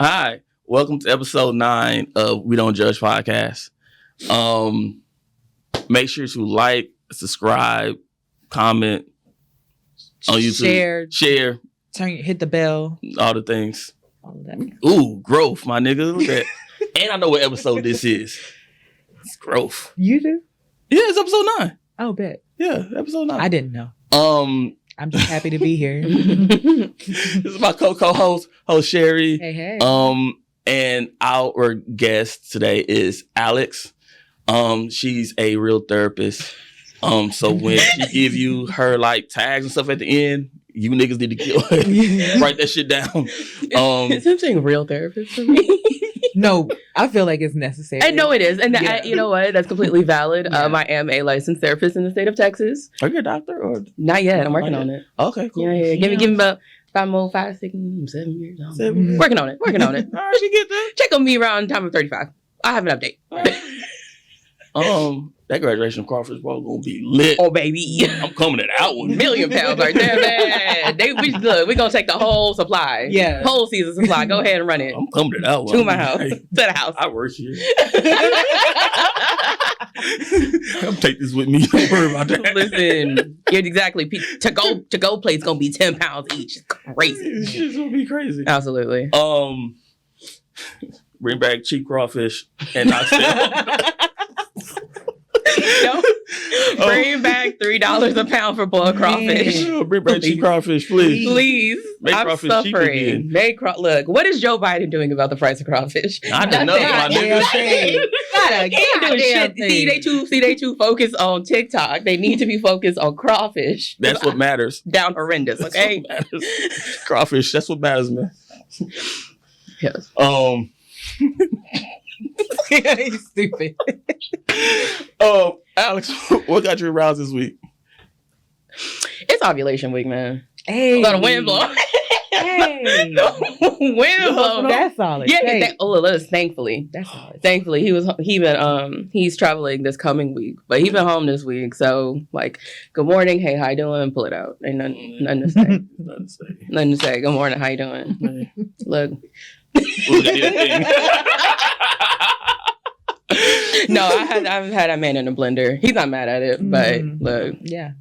Hi, welcome to episode 9 of We Don't Judge podcast. Make sure to like, subscribe, comment on YouTube, share, hit the bell, all the things. all of that. Ooh, growth, my nigga. Look at that. And I know what episode this is. It's growth. You do? Yeah, it's episode 9. Oh, bet. Yeah, episode 9. I didn't know. I'm just happy to be here. This is my co-host, Sherry. Hey. And our guest today is Alex. She's a real therapist. So when she give you her like tags and stuff at the end, you niggas need to write that shit down. Is him saying real therapist for me? No, I feel like it's necessary. I know it is. And you know what? That's completely valid. Yeah. I am a licensed therapist in the state of Texas. Are you a doctor or Not yet. I'm working on it. Okay, cool. Yeah. Give me about 5, 6, 7 years. 7 years. Working on it. All right, you get that. Check on me around time of 35. I have an update. That graduation crawfish ball gonna be lit. Oh, baby. I'm coming to that one. £1,000,000 right there, man. We're going to take the whole supply. Yeah. Whole season supply. Go ahead and run it. I'm coming to that one. To my house. Hey, To the house. I work here. I'm take this with me. Don't worry about that. Listen, yeah, exactly. To go plate's gonna be £10 each. It's crazy. This shit's gonna be crazy. Absolutely. Bring back cheap crawfish and not sell. Bring back $3 a pound for boiled crawfish. Bring back cheap crawfish, please. Please. Make I'm crawfish cheap again. suffering. Look, what is Joe Biden doing about the price of crawfish? I don't know, my nigga. He ain't doing shit. See, they too focused on TikTok. They need to be focused on crawfish. That's what matters. Down horrendous, okay? That's what matters. Crawfish, that's what matters, man. Yes. He's stupid. Alex, what got you aroused this week? It's ovulation week, man. Hey. Let a wind blow. Hey. Wind blow. That's solid. Yeah, Hey. thankfully. That's solid. Thankfully, he's traveling this coming week, but he's been home this week. So, like, good morning, hey, how you doing? Pull it out. Ain't nothing to say. Nothing to say. Good morning, how you doing? Look. Look at this thing. No, I've had a man in a blender. He's not mad at it, but look. Yeah.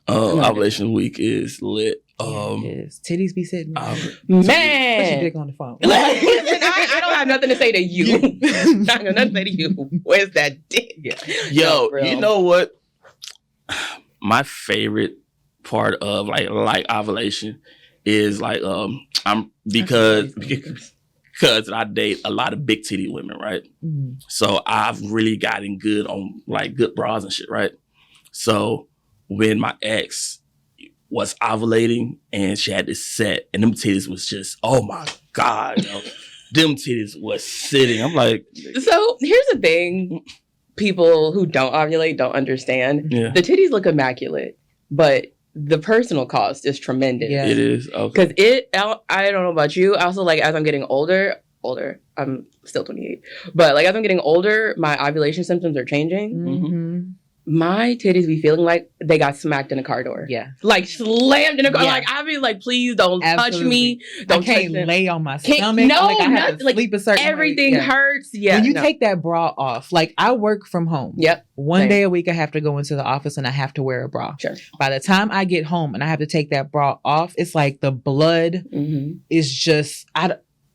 Ovulation week is lit. It is. Titties be sitting. Man. Put your dick on the phone. Like, listen, I don't have nothing to say to you. Not got nothing to say to you. Where's that dick? Yeah. Yo, No, you know what? My favorite part of like ovulation is like because I date a lot of big titty women, right? Mm-hmm. So I've really gotten good on like good bras and shit, right? So when my ex was ovulating and she had this set and them titties was just, oh my God, yo. Them titties was sitting. I'm like. So here's the thing. People who don't ovulate don't understand. Yeah. The titties look immaculate, but the personal cost is tremendous. Yeah. It is. Okay. Because I don't know about you. I also, like, as I'm getting older, I'm still 28, but like as I'm getting older, my ovulation symptoms are changing. Mm-hmm. My titties be feeling like they got smacked in a car door. Yeah. Like slammed in a car. Yeah. Like I be like, please don't touch me. I Don't can't touch lay on my Can't- stomach. no, like I have nothing. to Like, sleep a certain way. everything Yeah. hurts. Yeah. When you no. take that bra off, like I work from home. Yep. One Same. day a week I have to go into the office and I have to wear a bra. Sure. By the time I get home and I have to take that bra off, it's like the blood Mm-hmm. is just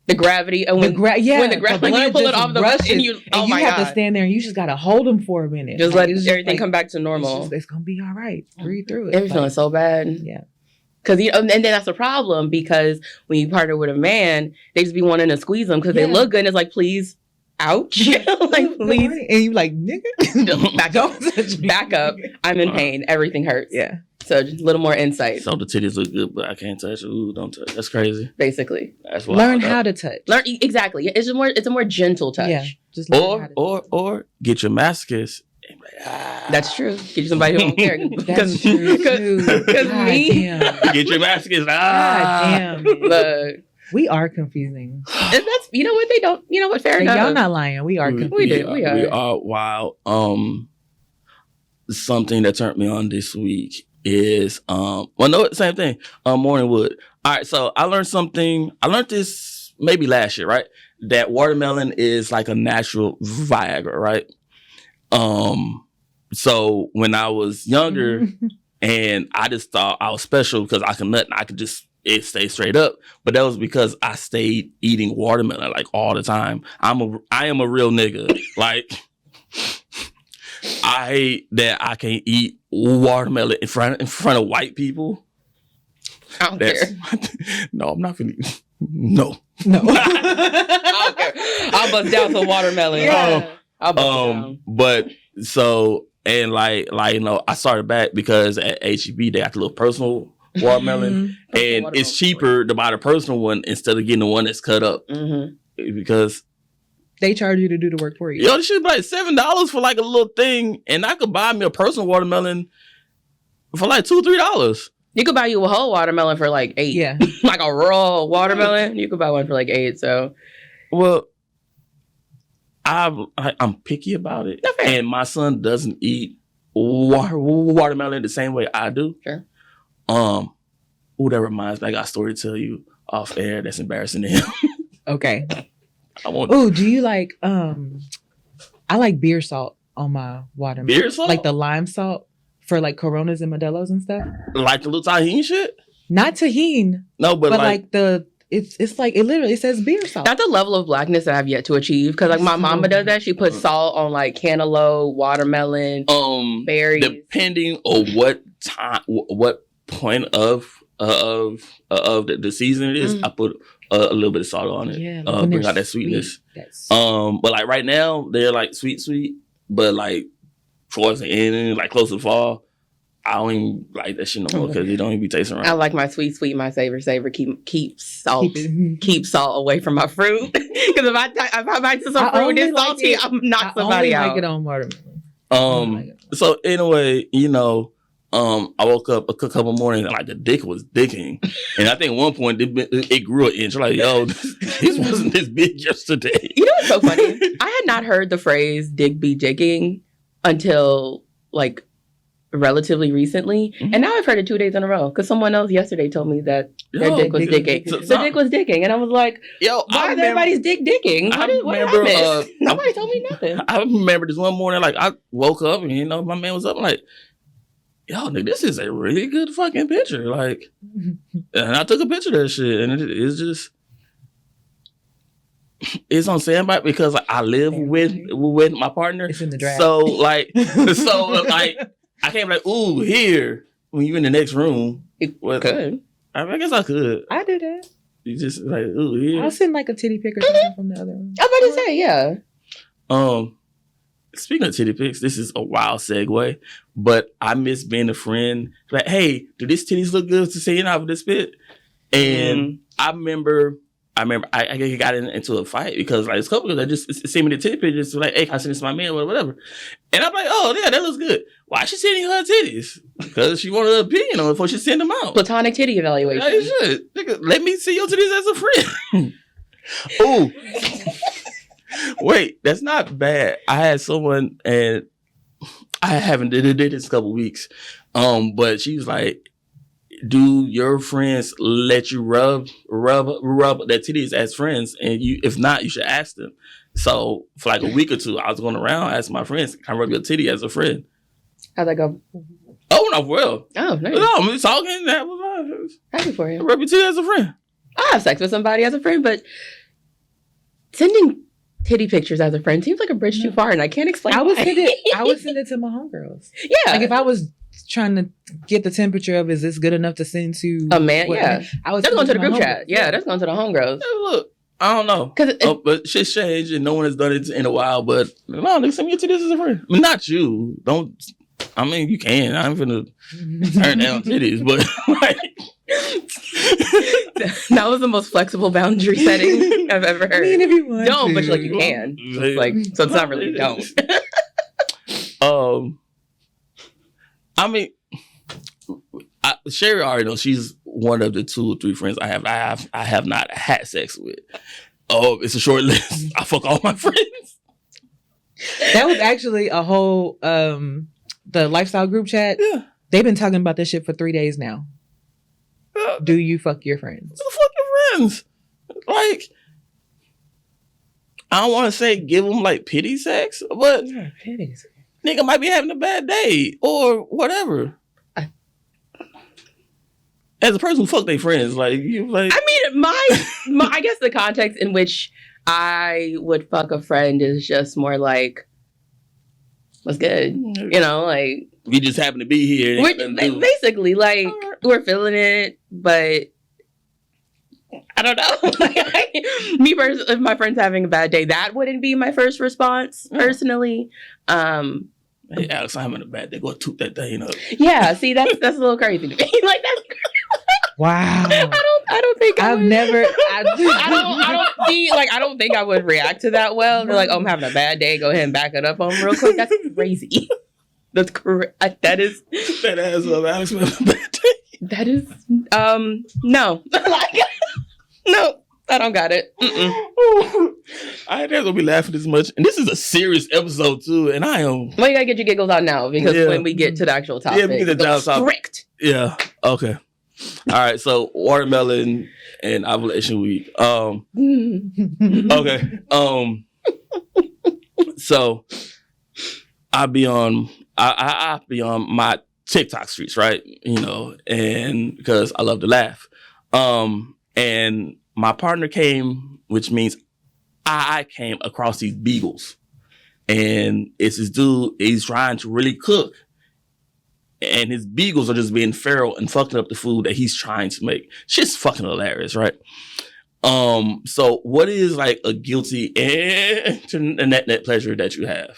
The gravity. And when when the when you pull it off the rushes, and you, oh and my you have God. to stand there and you just got to hold them for a minute. Just Like, let it's everything like- come back to normal. It's gonna be all right. Breathe through it. It was feeling so bad. Yeah. Because and then that's the problem, because when you partner with a man, they just be wanting to squeeze them because they Yeah. look good and it's like, please, ouch. Like, please, And you like, nigga, back up. Back up. I'm in pain. Everything hurts. Yeah. So just a little more insight, So the titties look good, but I can't touch it. Ooh, don't touch. That's crazy. basically. That's why. Learn how to touch. Exactly. It's a more gentle touch. Yeah. Just learn how to Or get your masochist. That's true. Get you somebody who don't care. That's true. Because God me, damn. Get your masochist. God damn. man. look, We are confusing. and that's, you know what, they don't, you know what, fair And enough. y'all not lying. We are confusing. We are. We are wild. Something that turned me on this week is same thing. Morning wood. All right, so I learned something. I learned this maybe last year, right? That watermelon is like a natural Viagra, right? So when I was younger and I just thought I was special because I could nut and I could just stay straight up. But that was because I stayed eating watermelon like all the time. I am a real nigga. Like I hate that I can't eat watermelon in front of white people. I don't care. No, I'm not finna. No. I don't care. I'll bust down some watermelon. Yeah. I'll bust down. But so and like you know, I started back because at HEB they got the little personal watermelon, and it's cheaper to buy the personal one instead of getting the one that's cut up because they charge you to do the work for you. Yo, this shit be like $7 for like a little thing, and I could buy me a personal watermelon for like $2-3. You could buy you a whole watermelon for like $8. Yeah. Like a raw watermelon, you could buy one for like $8. So, well, I'm picky about it, okay. And my son doesn't eat watermelon the same way I do. Sure. That reminds me, I got a story to tell you off air that's embarrassing to him. Okay. Oh, do you like? I like beer salt on my watermelon. Beer salt, like the lime salt for like Coronas and Modelo's and stuff. Like the little tahini shit. Not tahini. No, but like the it's like it literally says beer salt. That's a level of blackness that I've yet to achieve because like my mama does that. She puts salt on like cantaloupe, watermelon, berries. Depending on what time, what point of the season it is, I put a little bit of salt on it. Yeah, bring out that sweetness. But like right now they're like sweet, but like towards the end, like close to the fall, I don't even like that shit no more because it don't even be tasting right. I like my sweet, my savor. Keep salt away from my fruit. Because if I bite to some fruit that's salty, I'm knock somebody out. I like it on watermelon. So anyway, you know, I woke up a couple mornings and like the dick was dicking, and I think at one point it grew an inch. Like, yo, this wasn't this big yesterday. You know what's so funny? I had not heard the phrase "dick be dicking" until like relatively recently, and now I've heard it 2 days in a row because someone else yesterday told me that their dick was dicking. The dick was dicking, and I was like, "Yo, why is everybody's dick dicking? What happened? Nobody told me nothing." I remember this one morning, like I woke up and you know my man was up, like, yo, nigga, this is a really good fucking picture. Like, and I took a picture of that shit, and it's just, it's on standby because like, I live with my partner. It's in the draft. So like, I can't be like, ooh, here when you in the next room. Could. I guess I could. I do that. You just like, ooh, here. I'll send like a titty pic or something from the other room. I was about to say, yeah. Speaking of titty pics, this is a wild segue, but I miss being a friend. Like, hey, do these titties look good to see out of this bit? And I remember I got into a fight because like this couple that just sent me the titty pictures, like, hey, can I send this to my man or whatever? And I'm like, oh yeah, that looks good. Why is she sending her titties? Because she wanted an opinion on it before she sent them out. Platonic titty evaluation. Yeah, you should. Nigga, let me see your titties as a friend. Ooh. Wait, that's not bad. I had someone, and I haven't did this in a couple weeks. But she was like, do your friends let you rub their titties as friends? And if not, you should ask them. So for like a week or two, I was going around asking my friends, can I rub your titty as a friend? How'd that go? Oh, no, well. Oh, nice. No, I'm just talking. That was happy for you. Rub your titty as a friend. I have sex with somebody as a friend, but sending titty pictures as a friend seems like a bridge too far, and I can't explain. I would send it to my homegirls. Yeah, like if I was trying to get the temperature of is this good enough to send to a man? Yeah, that's going to the group chat. Yeah, that's going to the homegirls. Hey, look, I don't know, but shit's changed, and no one has done it in a while. But no, they send me to this as a friend. I mean, not you. Don't. I mean, you can. I'm finna turn down titties, but like. That was the most flexible boundary setting I've ever heard. I mean, if you want don't, to. but like you can. Like, so it's not really don't. I mean, Sherry already knows she's one of the 2 or 3 friends I have not had sex with. Oh, it's a short list. I fuck all my friends. That was actually a whole the lifestyle group chat. Yeah, they've been talking about this shit for 3 days now. Do you fuck your friends? Fuck your friends. Like, I don't want to say give them like pity sex, but Pity. nigga might be having a bad day or whatever. As a person who fuck their friends, like you, like I mean, my I guess the context in which I would fuck a friend is just more like, what's good, you know, like we just happen to be here. We're basically like we're feeling it, but I don't know. Me personally, if my friend's having a bad day, that wouldn't be my first response personally. Hey, Alex, I'm having a bad day. Go toot that thing up. Yeah, see, that's a little crazy to me. Like that's. Wow. I don't think I've never. I don't see. Like I don't think I would react to that well. They're like, oh, I'm having a bad day. Go ahead and back it up on real quick. That's crazy. That's correct. That is. That ass up, Alex. Having a bad day. That is. No. Like, no. I don't got it. I ain't never gonna be laughing this much. And this is a serious episode too. And I am. Well, you gotta get your giggles out now because when we get to the actual topic, we get to the topic. Strict. Yeah. Okay. All right. So watermelon and ovulation week. Okay. So I be on my TikTok streets, right? You know, and because I love to laugh. And my partner came, which means I came across these beagles. And it's this dude, he's trying to really cook. And his beagles are just being feral and fucking up the food that he's trying to make. Shit's fucking hilarious, right? So what is like a guilty and net pleasure that you have?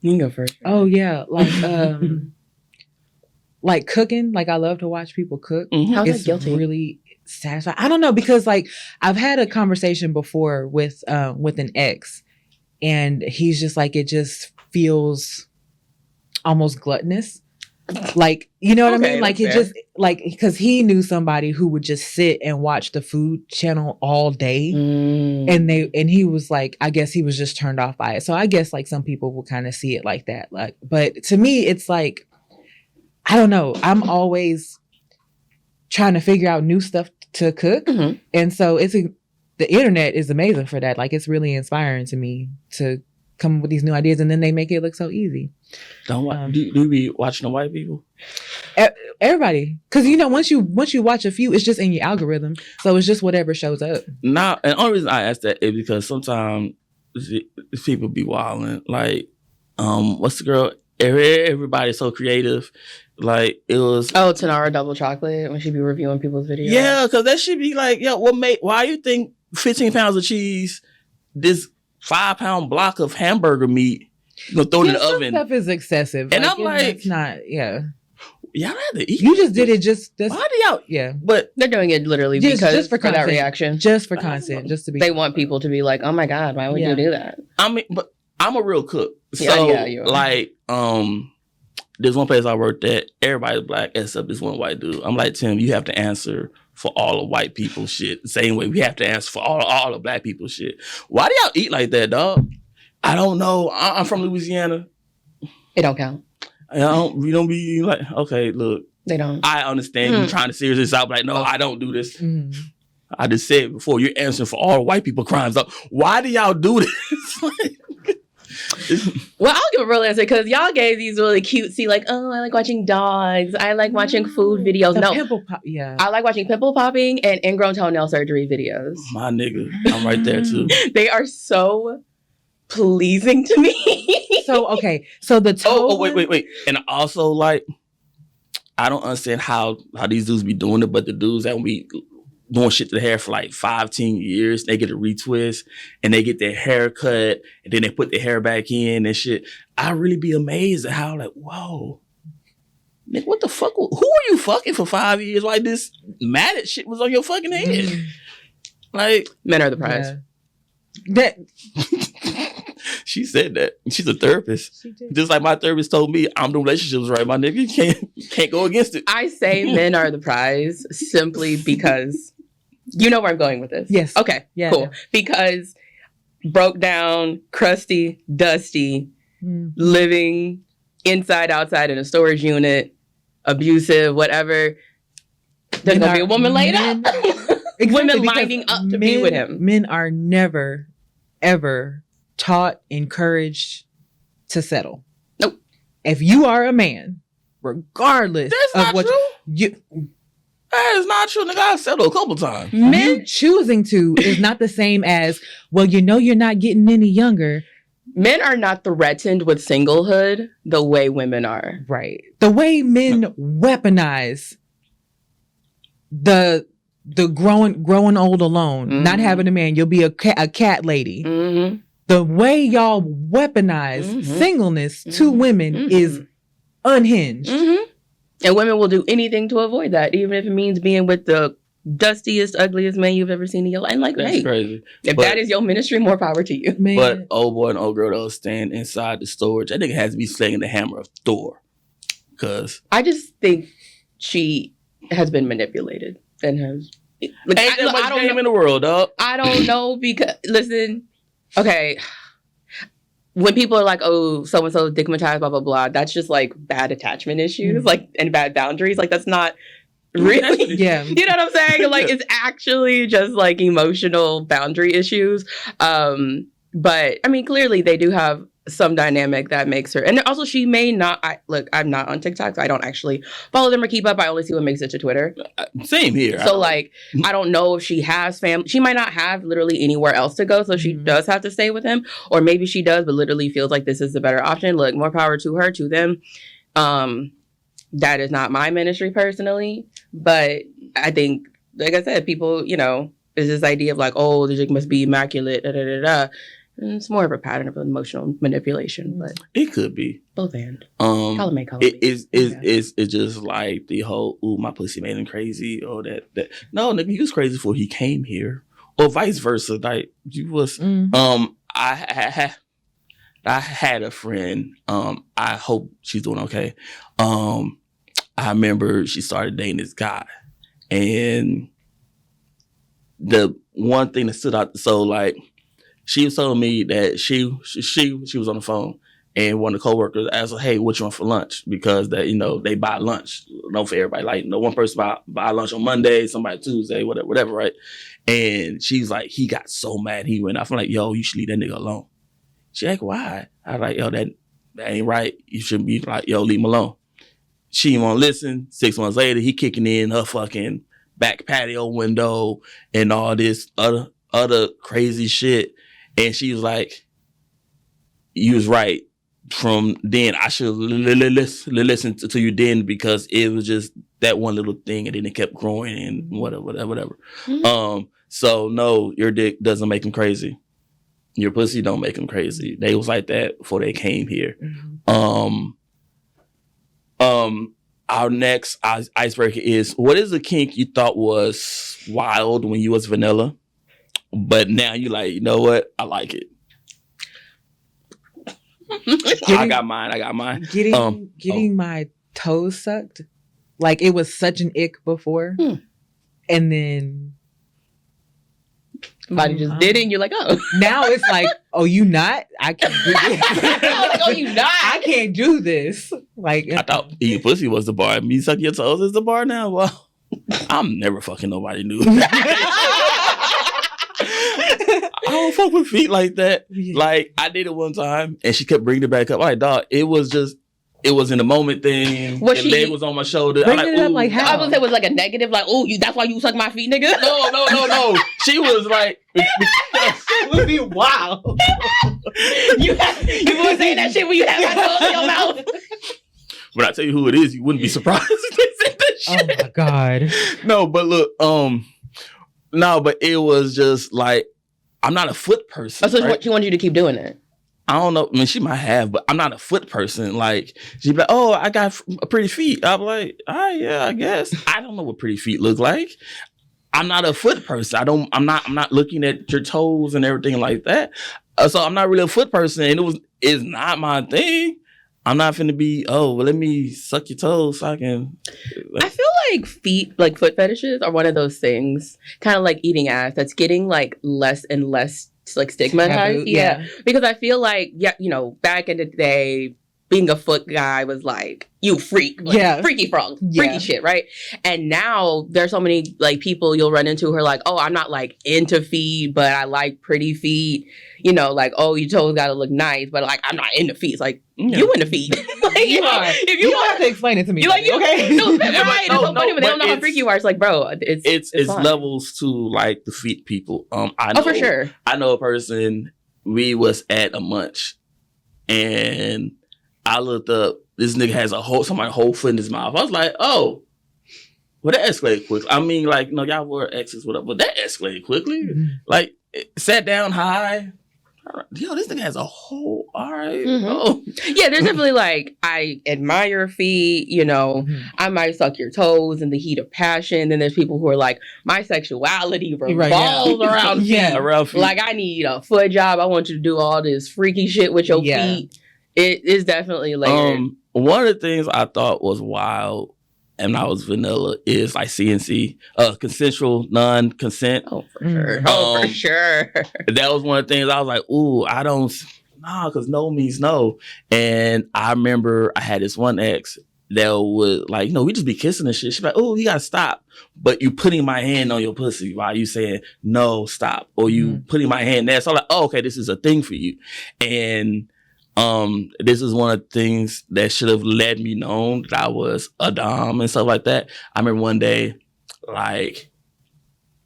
You can go first. Oh yeah, like cooking. Like I love to watch people cook. Mm-hmm. How's It's that guilty? really satisfying. I don't know because like I've had a conversation before with an ex, and he's just like it just feels almost gluttonous. Like, you know what I mean? Like it just like because he knew somebody who would just sit and watch the food channel all day. And he was like, I guess he was just turned off by it. So I guess like some people will kind of see it like that. Like, but to me, it's like, I don't know. I'm always trying to figure out new stuff to cook. Mm-hmm. And so the internet is amazing for that. Like it's really inspiring to me to come up with these new ideas and then they make it look so easy. Do you be watching the white people? Everybody. Because you know, once you watch a few, it's just in your algorithm. So it's just whatever shows up. Now, and the only reason I ask that is because sometimes people be wilding. Like, what's the girl? Everybody's so creative. Like it was Tanara Double Chocolate when she be reviewing people's videos. Yeah, because that should be like, yo, why you think 15 pounds of cheese, this 5-pound block of hamburger meat, you gonna throw it in the oven? Stuff is excessive. And I'm like, it's not, yeah. Y'all had to eat. You just did it why do y'all? Yeah. But they're doing it literally just for that reaction. Just for content. Just to be. They want people to be like, oh my God, why would you do that? I mean, but I'm a real cook. So, you are. like, there's one place I worked at, everybody's black except this one white dude. I'm like, Tim, you have to answer for all the white people shit. The same way we have to answer for all the black people shit. Why do y'all eat like that, dog? I don't know. I'm from Louisiana. It don't count. We don't be like, okay, look. They don't. I understand you trying to serious this out, but like, no, I don't do this. Mm. I just said before, you're answering for all white people crimes. Though. Why do y'all do this? Well, I'll give a real answer because y'all gave these really cutesy, like, oh, I like watching dogs. I like watching food videos. Yeah. I like watching pimple popping and ingrown toenail surgery videos. My nigga, I'm right there too. They are so pleasing to me. So, okay. So the toe. Wait. And also, like, I don't understand how these dudes be doing it, but the dudes that be doing shit to the hair for like 5-10 years, they get a retwist and they get their hair cut and then they put their hair back in and shit. I really be amazed at how, like, whoa, nigga, what the fuck? Who are you fucking for 5 years? Like this matted shit was on your fucking head. Like, men are the prize. Yeah. That she said that. She's a therapist. she did. Just like my therapist told me, I'm doing relationships right, my nigga. You can't go against it. I say men are the prize simply because you know where I'm going with this. Yes. Okay. Yeah. Cool. Because broke down, crusty, dusty, living inside, outside in a storage unit, abusive, whatever. There's gonna be a woman laid up. women because lining up to be with him. Men are never, ever taught, encouraged to settle. Nope. If you are a man, regardless That's of not what true. you That is not true. Nigga, I've settled a couple times. you Men, choosing to is not the same as, well, you know you're not getting any younger. men are not threatened with singlehood the way women are. Right. The way men weaponize the growing old alone, not having a man, you'll be a cat lady. Mm-hmm. The way y'all weaponize singleness to women is unhinged. Mm-hmm. And women will do anything to avoid that, even if it means being with the dustiest, ugliest man you've ever seen in your life. And like, That's hey, crazy. if But- that is your ministry, more power to you. Man, But old boy and old girl that'll stand inside the storage. That nigga has to be slinging the hammer of Thor. Cause I just think she has been manipulated and has. Like, ain't that much I don't game know. in the world, dog. I don't know because listen, okay. When people are like, "Oh, so and so stigmatized," blah blah blah, that's just like bad attachment issues, like and bad boundaries. Like that's not really. yeah. You know what I'm saying? Like it's actually just like emotional boundary issues. But I mean, clearly they do have some dynamic that makes her. And also, she may not. I'm not on TikTok, so I don't actually follow them or keep up. I only see what makes it to Twitter. Same here. So like, I don't know if she has family. She might not have literally anywhere else to go, so she does have to stay with him, or maybe she does, but literally feels like this is the better option. Look, more power to her, to them. That is not my ministry personally, but I think, like I said, people, you know, there's this idea of like, oh, the chick must be immaculate, da da da da. And it's more of a pattern of emotional manipulation, but it could be. both and. Color me. It's just like the whole, ooh, my pussy made him crazy, or that. No, nigga, he was crazy before he came here, or vice versa. Like you was. I had a friend. I hope she's doing okay. I remember she started dating this guy, and the one thing that stood out. So like, she was telling me that she was on the phone, and one of the coworkers asked her, "Hey, what you want for lunch?" Because that, you know, they buy lunch, not for everybody. Like, you know, one person buy lunch on Monday, somebody Tuesday, whatever, right? And she's like, he got so mad, he went off. I'm like, yo, you should leave that nigga alone. She like, why? I was like, yo, that ain't right. You shouldn't be like, yo, leave him alone. She didn't want to listen. 6 months later, he kicking in her fucking back patio window and all this other crazy shit. And she was like, you was right. From then, I should listen to you then, because it was just that one little thing, and then it kept growing and whatever. So no, your dick doesn't make him crazy. Your pussy don't make him crazy. They was like that before they came here. Our next icebreaker is, what is a kink you thought was wild when you was vanilla, but now you like, you know what? I like it. I got mine. Getting my toes sucked. Like, it was such an ick before. And then somebody just did it, and you're like, oh. Now it's like, oh, you not? I can't do this. Like, oh, you not? I can't do this. Like, I thought eating pussy was the bar. Me sucking your toes is the bar now? Well, I'm never fucking nobody new. I don't fuck with feet like that. Yeah. Like, I did it one time, and she kept bringing it back up. I'm like, dog, it was in the moment thing. Was the she- leg was on my shoulder. Bring I'm it up ooh. like how? I was gonna say it was like a negative, like, oh, that's why you suck my feet, nigga. No. She was like, It would be wild. you were saying that shit when you had my toes in your mouth. when I tell you who it is, you wouldn't be surprised if they said that shit. Oh my God. No, but look, no, but it was just like, I'm not a foot person. So right? she wanted you to keep doing it. I don't know. I mean, she might have, but I'm not a foot person. Like, she'd be like, oh, I got pretty feet. I'm like, yeah, I guess. I don't know what pretty feet look like. I'm not a foot person. I'm not looking at your toes and everything like that. So I'm not really a foot person, and it's not my thing. I'm not finna be, oh, well, let me suck your toes so I can. I feel like foot fetishes are one of those things, kind of like eating ass, that's getting like less and less like stigmatized. Taboo, yeah. Because I feel like, you know, back in the day, being a foot guy was like, you freak. Like, freaky frog. Freaky shit, right? And now there's so many like people you'll run into who are like, oh, I'm not like into feet, but I like pretty feet. You know, like, oh, your toes gotta look nice, but like, I'm not into feet. It's like, you into feet. Like, you are. If you don't have to explain it to me. You like, okay? No, right. It's so funny when they don't know how freaky you are. It's like, bro, it's levels to like the feet people. I know, for sure. I know a person. We was at a munch, and I looked up. This nigga has somebody's whole foot in his mouth. I was like, oh, well, that escalated quickly. I mean, like, you know, y'all were exes, whatever, but that escalated quickly. Mm-hmm. Like, it sat down high. Yo, this nigga has a whole, all right. Mm-hmm. Oh. Yeah, there's definitely like, I admire feet, you know, I might suck your toes in the heat of passion. Then there's people who are like, my sexuality revolves around feet. Around feet. Like, I need a foot job. I want you to do all this freaky shit with your feet. It is definitely layered. One of the things I thought was wild, and I was vanilla, is like CNC, consensual non-consent. Oh, for sure. For sure. That was one of the things I was like, ooh, I don't, because no means no. And I remember I had this one ex that would like, you know, we just be kissing and shit. She's like, oh, you gotta stop. But you putting my hand on your pussy while you saying, no, stop. Or you putting my hand there. So I'm like, oh, okay, this is a thing for you. And this is one of the things that should have let me know that I was a dom and stuff like that. I remember one day, like,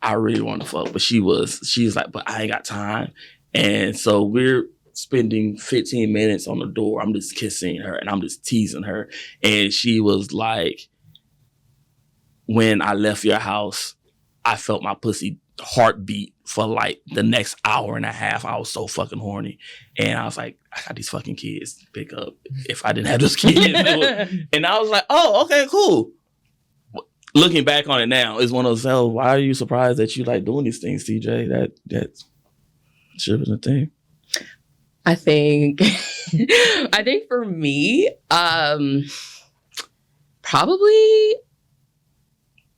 I really wanted to fuck, but she was like, but I ain't got time. And so we're spending 15 minutes on the door. I'm just kissing her and I'm just teasing her. And she was like, when I left your house, I felt my pussy heartbeat for like the next hour and a half. I was so fucking horny. And I was like, I got these fucking kids to pick up if I didn't have those kids. And I was like, oh, okay, cool. Looking back on it now, it's one of those, oh, why are you surprised that you like doing these things, TJ? That should have been a thing. I think for me, probably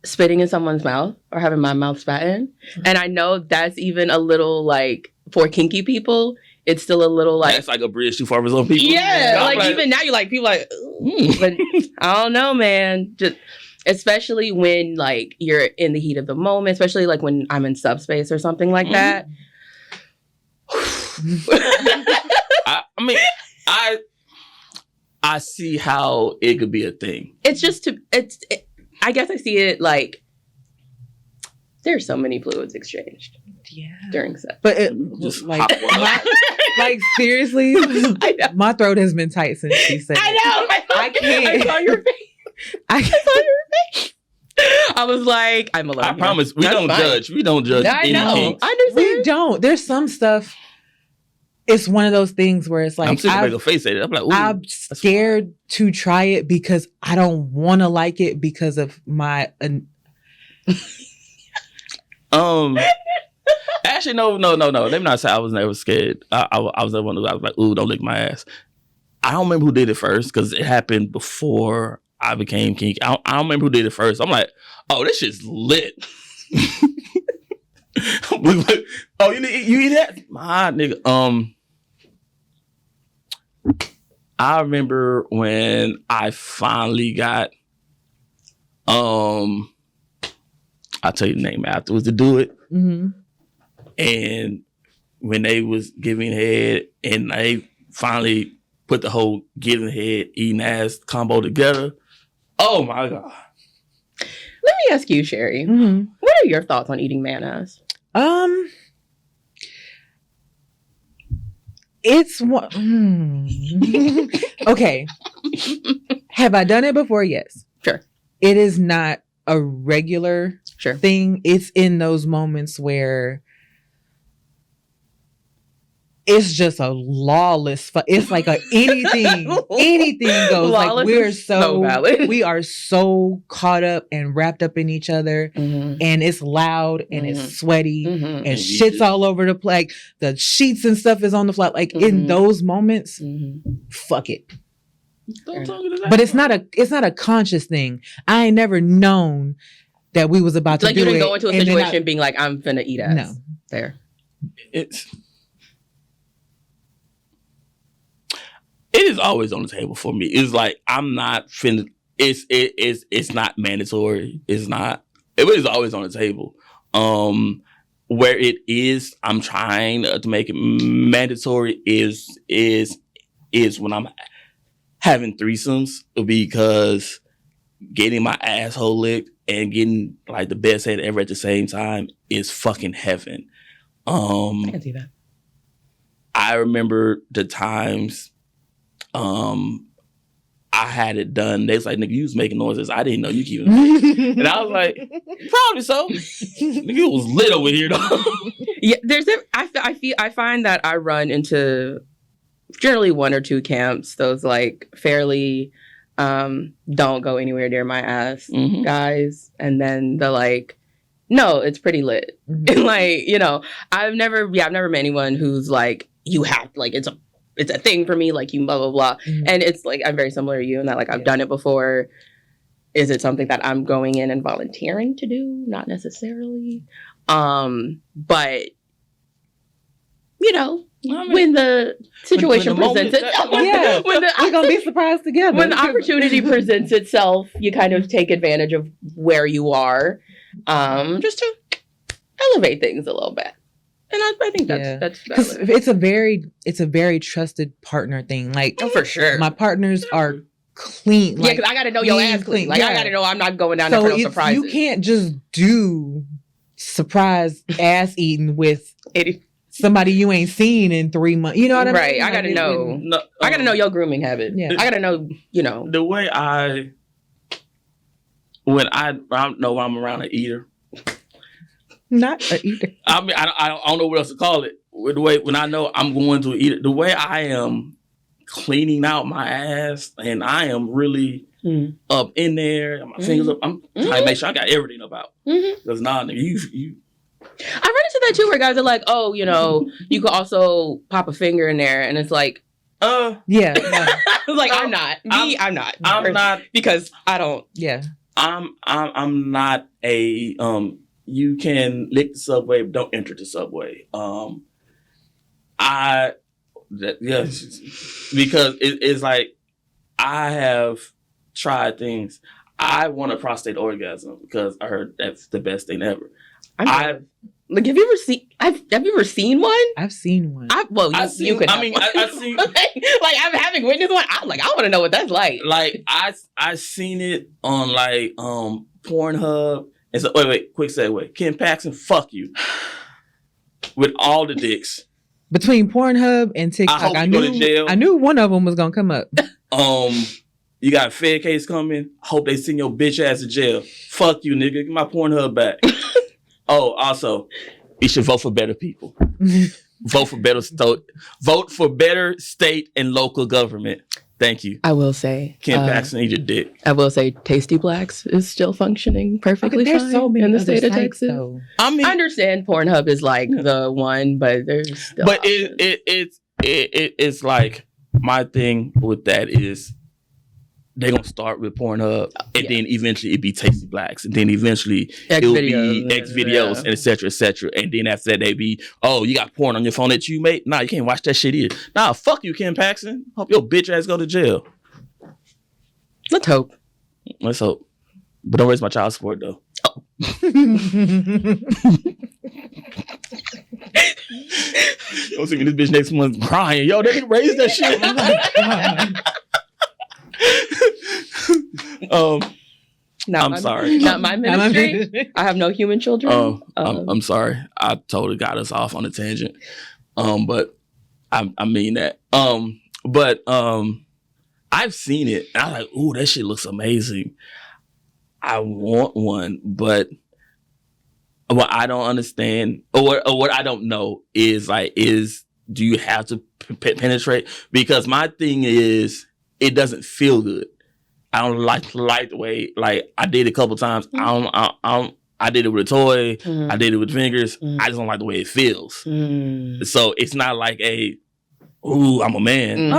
spitting in someone's mouth or having my mouth spat in. And I know that's even a little like for kinky people, it's still a little like that's like a bridge too far for some people. Yeah, like even now you're like people like, but I don't know, man. Just especially when like you're in the heat of the moment, especially like when I'm in subspace or something like that. I mean, I see how it could be a thing. It's just I guess I see it like there's so many fluids exchanged during sex. But just like seriously, my throat has been tight since she said I know. I can't. I saw your face. I saw your face. I was like, I'm alone. I promise, we don't judge. We don't judge. I know. Kinks. I understand. We don't. There's some stuff. It's one of those things where it's like I'm sitting make a face at it. I'm like, ooh, I'm scared to try it because I don't want to like it because of my. Actually, no. Let me not say I was never scared. I was the one who I was like, ooh, don't lick my ass. I don't remember who did it first because it happened before I became kink. I don't remember who did it first. I'm like, oh, this shit's lit. Oh, you eat that? My nigga. I remember when I finally got I'll tell you the name afterwards to do it. Mm-hmm. And when they was giving head and they finally put the whole giving head, eating ass combo together. Oh my God. Let me ask you, Sherry. Mm-hmm. What are your thoughts on eating man ass? It's what. Okay. Have I done it before? Yes. Sure. It is not a regular thing. It's in those moments where it's just a lawless. It's like anything goes. Lawless, like we are so caught up and wrapped up in each other, and it's loud and it's sweaty and shit's all over the place. Like, the sheets and stuff is on the floor. Like in those moments, fuck it. But it's not a conscious thing. I ain't never known that we was about to like do it. Like you didn't go into a situation being like, I'm finna eat ass. No. It It is always on the table for me. It's like I'm not finna. It's not mandatory. It's not. It is always on the table. Where it is, I'm trying to make it mandatory. Is when I'm having threesomes, because getting my asshole licked and getting like the best head ever at the same time is fucking heaven. I can see that. I remember the times I had it done. They was like, nigga, you was making noises. I didn't know you keep it. And I was like, probably so. Nigga, it was lit over here though. Yeah, I find that I run into generally one or two camps. Those like fairly don't go anywhere near my ass guys. And then the like, no, it's pretty lit. And like, you know, I've never met anyone who's like, you have like it's a thing for me, like you blah blah blah. And it's like I'm very similar to you in that like I've done it before. Is it something that I'm going in and volunteering to do? Not necessarily. But you know, when the situation presents itself, we're gonna be surprised together. When the opportunity presents itself, you kind of take advantage of where you are, just to elevate things a little bit. And I think that's because it's a very trusted partner thing. Like, oh, for sure, my partners are clean. Yeah, because I got to know your ass clean. Like, I got to know I'm not going down there for no surprises. You can't just do surprise ass eating with somebody you ain't seen in 3 months. You know what I mean? Right. I got to know. I got to know your grooming habit. Yeah. I got to know. You know the way when I'm around an eater. Not an eater. I mean, I don't know what else to call it. The way when I know I'm going to eat it, the way I am cleaning out my ass, and I am really up in there, my fingers up. I'm trying to make sure I got everything about. Because nigga, you. I run into that too, where guys are like, "Oh, you know, you could also pop a finger in there," and it's like, yeah. Like I'm not because I don't. Yeah, I'm not a You can lick the subway, but don't enter the subway. Because it's like I have tried things. I want a prostate orgasm because I heard that's the best thing ever. Have you ever seen one? I've seen one. I've seen like I'm having witnessed one. I want to know what that's like. Like I seen it on like Pornhub. And so, wait, quick segue. Ken Paxton, fuck you. With all the dicks. Between Pornhub and TikTok, I knew one of them was going to come up. You got a Fed case coming. Hope they send your bitch ass to jail. Fuck you, nigga. Get my Pornhub back. Also, you should vote for better people. Vote for better state and local government. Thank you. I will say, Ken Paxton, eat your dick. I will say, Tasty Blacks is still functioning perfectly fine so many in the state of Texas. Though. I understand Pornhub is like the one, but there's still. But it's like my thing with that is they're gonna start with Pornhub, and then eventually it'd be Tasty Blacks, and then eventually it'll be X videos, and et cetera, and then after that they be, oh, you got porn on your phone that you made? Nah, you can't watch that shit either. Nah, fuck you, Ken Paxton. Hope your bitch ass go to jail. Let's hope. But don't raise my child support though. Oh. Don't see me this bitch next month crying. Yo, they raised that shit. I'm sorry. Not my ministry. I have no human children. I'm sorry. I totally got us off on a tangent. But I mean that. But I've seen it. And I'm like, ooh, that shit looks amazing. I want one, but what I don't understand or what I don't know is do you have to penetrate? Because my thing is, it doesn't feel good. I don't like the way, like I did it a couple times. I did it with a toy. I did it with fingers. I just don't like the way it feels. So it's not like I'm a man.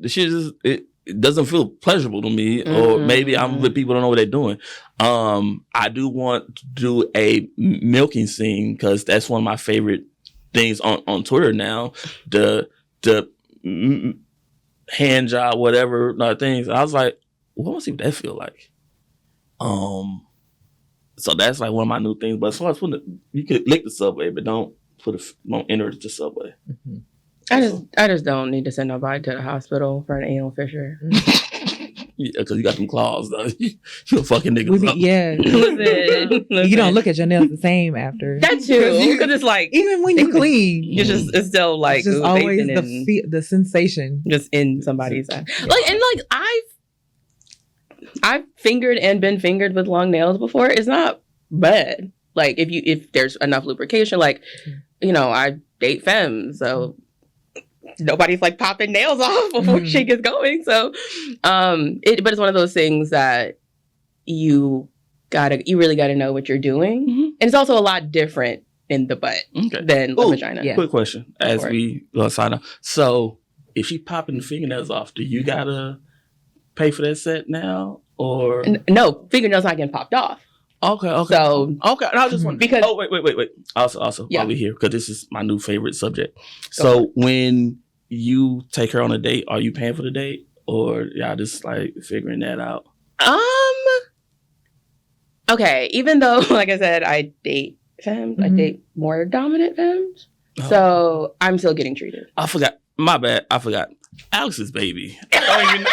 The shit is, it doesn't feel pleasurable to me. Or maybe I'm with people who don't know what they're doing. I do want to do a milking scene because that's one of my favorite things on Twitter now. hand job, whatever, things. I was like, well, I want to see what that feel like. So that's like one of my new things. But as far as you could lick the subway, but don't enter the subway. Mhm. I just don't need to send nobody to the hospital for an anal fissure. Yeah, because you got them claws, though. You a fucking nigga. Yeah. Listen. You don't look at your nails the same after. That too, because it's like Even when you clean, it's still like it's just ooh, always the the sensation. just in somebody's eye. Like I've fingered and been fingered with long nails before. It's not bad. Like if there's enough lubrication, like I date femmes, so nobody's like popping nails off before shit gets going. So, but it's one of those things that you really gotta know what you're doing, and it's also a lot different in the butt than the vagina. Yeah. Quick question as we sign up. So, if she popping the fingernails off, do you gotta pay for that set now, or no? Fingernails not getting popped off. Okay. So okay, I was just wondering because wait. Also, while we here, because this is my new favorite subject. So when you take her on a date, are you paying for the date, or y'all just like figuring that out? Okay. Even though, like I said, I date femmes, I date more dominant femmes, so I'm still getting treated. I forgot. My bad. I forgot. Alex's baby. I don't even know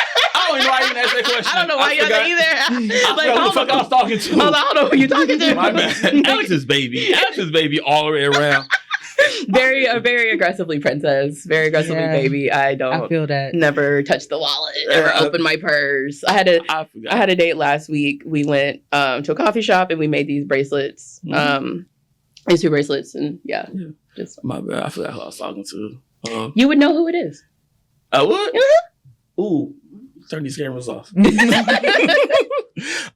why you even asked that question. I don't know why you asked that either. Like, who the fuck I was talking to? Hold on, I don't know who you talking to. My bad. Alex's baby all the way around. Very aggressively princess. Very aggressively baby. I feel that. Never touch the wallet. Never open my purse. I had a date last week. We went to a coffee shop and we made these bracelets. These 2 bracelets, and just my bad. I forgot who I was talking to. You would know who it is. I would? Ooh, turn these cameras off. Okay,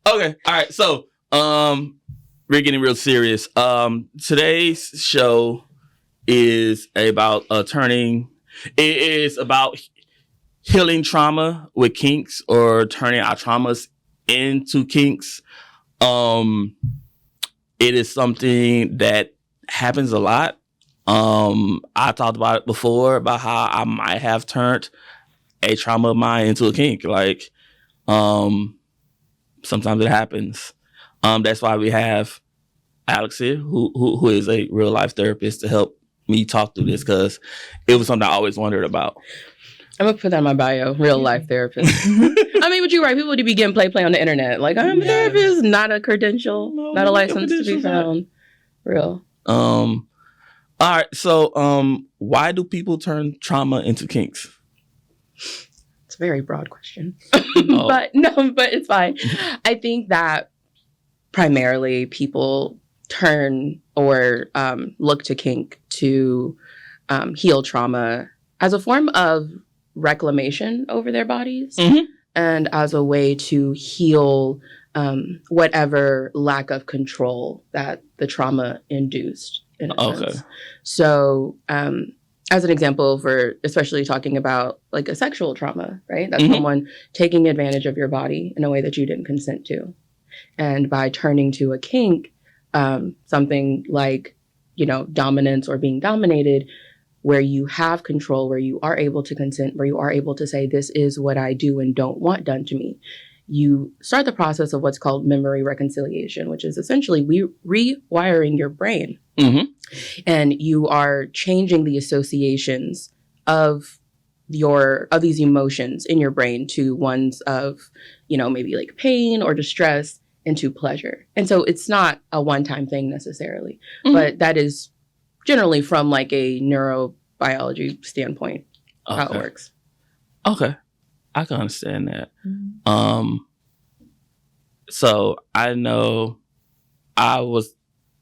all right. So, we're getting real serious. Today's show is about it is about healing trauma with kinks, or turning our traumas into kinks. It is something that happens a lot. I talked about it before, about how I might have turned a trauma of mine into a kink. Like, sometimes it happens. That's why we have Alex here, who is a real life therapist, to help me talk through this, because it was something I always wondered about. I'm gonna put that in my bio. Real life therapist. I mean, but you're right. People would be getting play on the internet. Like, I'm a therapist, not a credential, not a license to be found. Real. All right. So, why do people turn trauma into kinks? It's a very broad question, but it's fine. I think that primarily people turn or look to kink to heal trauma as a form of reclamation over their bodies, and as a way to heal whatever lack of control that the trauma induced, in a sense. So as an example, for especially talking about like a sexual trauma, right? That's someone taking advantage of your body in a way that you didn't consent to. And by turning to a kink, something like, dominance or being dominated, where you have control, where you are able to consent, where you are able to say, this is what I do and don't want done to me. You start the process of what's called memory reconciliation, which is essentially rewiring your brain. And you are changing the associations of these emotions in your brain to ones of, maybe like pain or distress, into pleasure. And so it's not a one-time thing necessarily, but that is generally from like a neurobiology standpoint how it works. Okay. I can understand that. So I know I was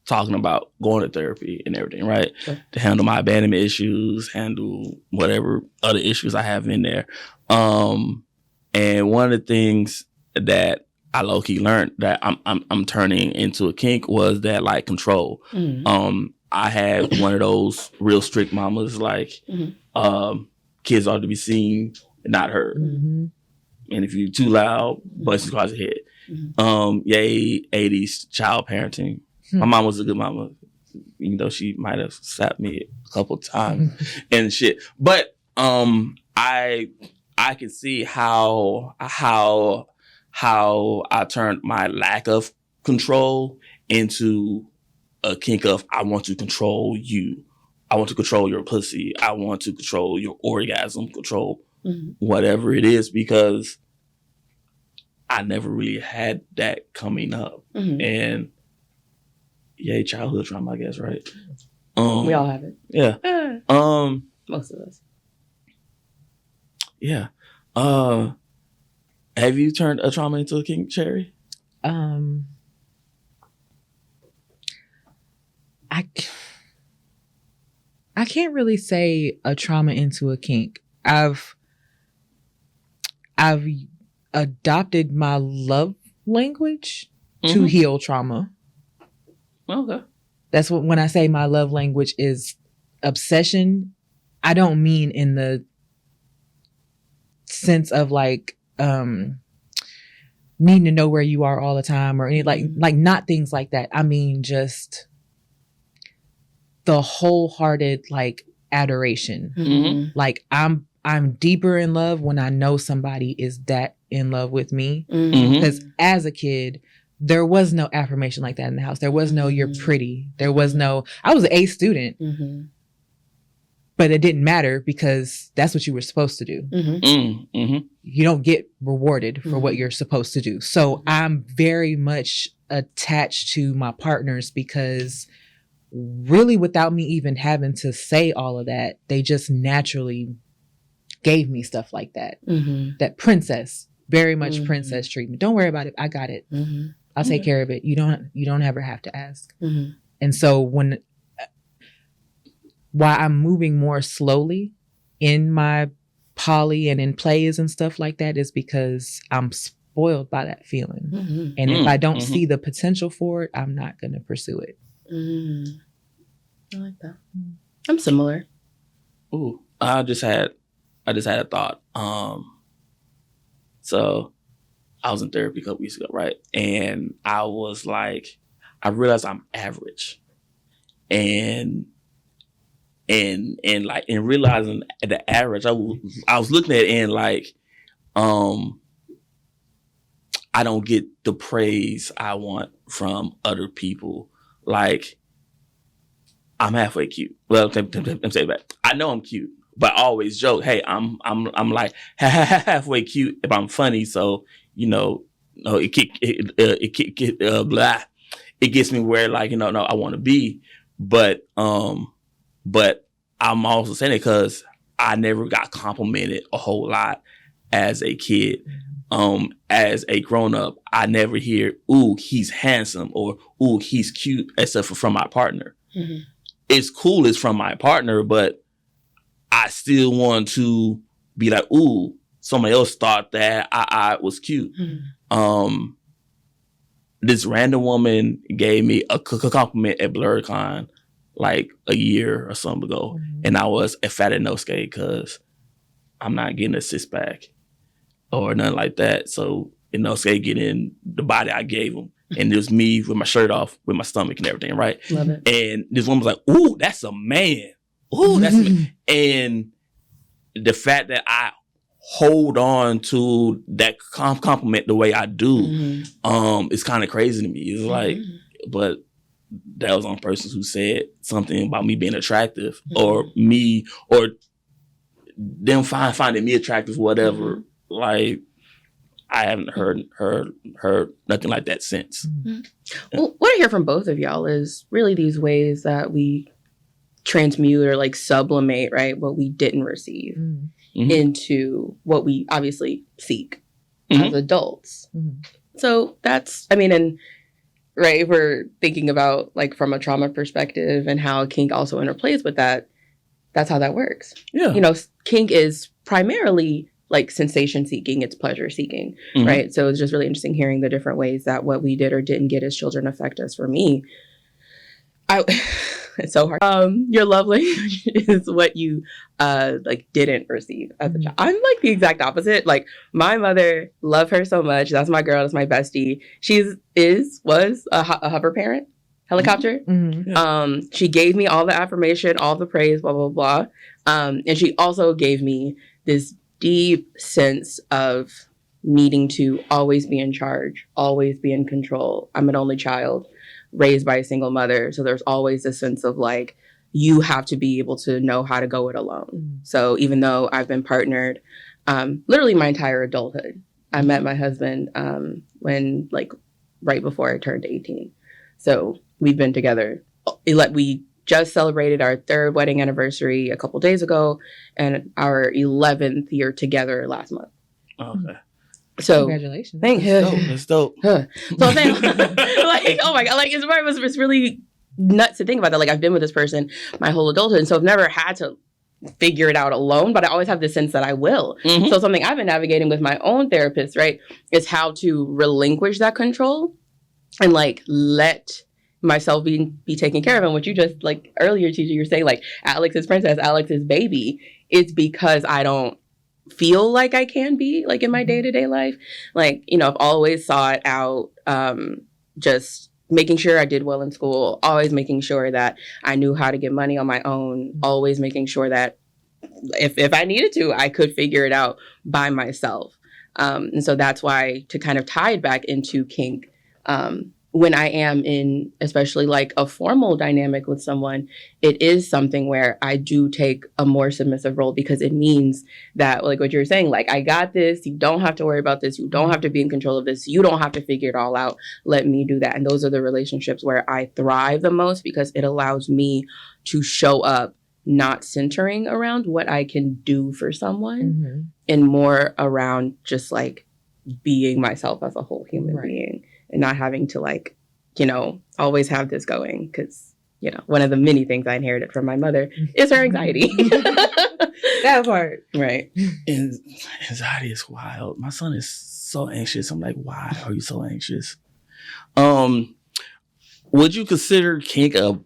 talking about going to therapy and everything, right? Sure. To handle my abandonment issues, handle whatever other issues I have in there. And one of the things that I low-key learned that I'm turning into a kink was that, like, control. I had one of those real strict mamas, like, kids ought to be seen, not heard. And if you're too loud, bust you across the head. Yay, 80s child parenting. My mom was a good mama, even though she might have slapped me a couple times and shit. But I I can see how I turned my lack of control into a kink of I want to control you. I want to control your pussy. I want to control your orgasm, control whatever it is, because I never really had that coming up. And yeah, childhood trauma, I guess, right? We all have it. Yeah. Most of us. Yeah. Have you turned a trauma into a kink, Cherry? I can't really say a trauma into a kink. I've adopted my love language to heal trauma. Okay. That's what, when I say my love language is obsession, I don't mean in the sense of like needing to know where you are all the time or any like not things like that. I mean just the wholehearted like adoration. Like I'm deeper in love when I know somebody is that in love with me. Because as a kid, there was no affirmation like that in the house. There was no "you're pretty." There was no. I was an A student, but it didn't matter because that's what you were supposed to do. You don't get rewarded for what you're supposed to do. So I'm very much attached to my partners because really, without me even having to say all of that, they just naturally gave me stuff like that. That princess, very much princess treatment. Don't worry about it. I got it. I'll take care of it. You don't ever have to ask. And so while I'm moving more slowly in my poly and in plays and stuff like that is because I'm spoiled by that feeling. And if I don't see the potential for it, I'm not going to pursue it. I like that. I'm similar. Ooh, I just had a thought. So I was in therapy a couple weeks ago, right? And I was like, I realized I'm average, and realizing the average, I was looking at it and like, I don't get the praise I want from other people. Like, I'm halfway cute. Well, let me say that. I know I'm cute, but I always joke, hey, I'm like halfway cute if I'm funny. So, it gets me where like, no, I want to be. But I'm also saying it because I never got complimented a whole lot as a kid. As a grown up, I never hear, ooh, he's handsome or ooh, he's cute, except for from my partner. It's cool, it's from my partner, but I still want to be like, ooh, somebody else thought that I was cute. This random woman gave me a compliment at BlurCon like a year or something ago. And I was a fat no skate because I'm not getting a six pack or nothing like that. So, skate getting the body I gave him. And it was me with my shirt off, with my stomach and everything, right? Love it. And this woman was like, ooh, that's a man. Ooh, that's a man. And the fact that I hold on to that compliment the way I do, it's kind of crazy to me. It's like, but that was on persons who said something about me being attractive or them finding me attractive, whatever. Like, I haven't heard nothing like that since. Well, what I hear from both of y'all is really these ways that we transmute or like sublimate, right, what we didn't receive into what we obviously seek as adults. So that's, and right, if we're thinking about like from a trauma perspective and how kink also interplays with that, that's how that works. Yeah. Kink is primarily like sensation seeking, it's pleasure seeking, right? So it's just really interesting hearing the different ways that what we did or didn't get as children affect us. For me, it's so hard. Your love language is what you like didn't receive as a child. I'm like the exact opposite. Like my mother, love her so much. That's my girl. That's my bestie. Was a hover parent, helicopter. She gave me all the affirmation, all the praise, blah blah blah. And she also gave me this deep sense of needing to always be in charge, always be in control. I'm an only child raised by a single mother. So there's always a sense of like, you have to be able to know how to go it alone. So even though I've been partnered literally my entire adulthood, I met my husband when like right before I turned 18. So we've been together. We just celebrated our 3rd wedding anniversary a couple days ago and our 11th year together last month. Okay. So congratulations. Thank you. That's dope. So I'm saying, like, oh my God, like it's really nuts to think about that. Like I've been with this person my whole adulthood. And so I've never had to figure it out alone, but I always have the sense that I will. Mm-hmm. So something I've been navigating with my own therapist, right, is how to relinquish that control and like let myself be taken care of. And what you just like earlier, teacher, you're saying like Alex is princess, Alex is baby. It's because I don't feel like I can be like in my day-to-day life. Like, you know, I've always sought out just making sure I did well in school, always making sure that I knew how to get money on my own, always making sure that if I needed to, I could figure it out by myself. And so that's why, to kind of tie it back into kink, when I am in especially like a formal dynamic with someone, it is something where I do take a more submissive role because it means that, like what you're saying, like, I got this, you don't have to worry about this, you don't have to be in control of this, you don't have to figure it all out, let me do that. And those are the relationships where I thrive the most because it allows me to show up not centering around what I can do for someone and more around just like being myself as a whole human being. And not having to like, you know, always have this going because, you know, one of the many things I inherited from my mother is her anxiety. That part. Right. And anxiety is wild. My son is so anxious. I'm like, why are you so anxious? Would you consider kink a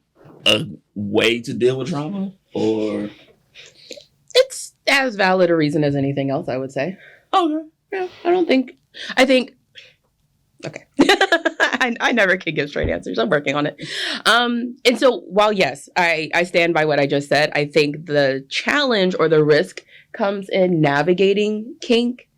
way to deal with trauma, or? It's as valid a reason as anything else, I would say. Okay. Yeah. I think okay. I never can give straight answers. I'm working on it. And so while yes, I stand by what I just said, I think the challenge or the risk comes in navigating kink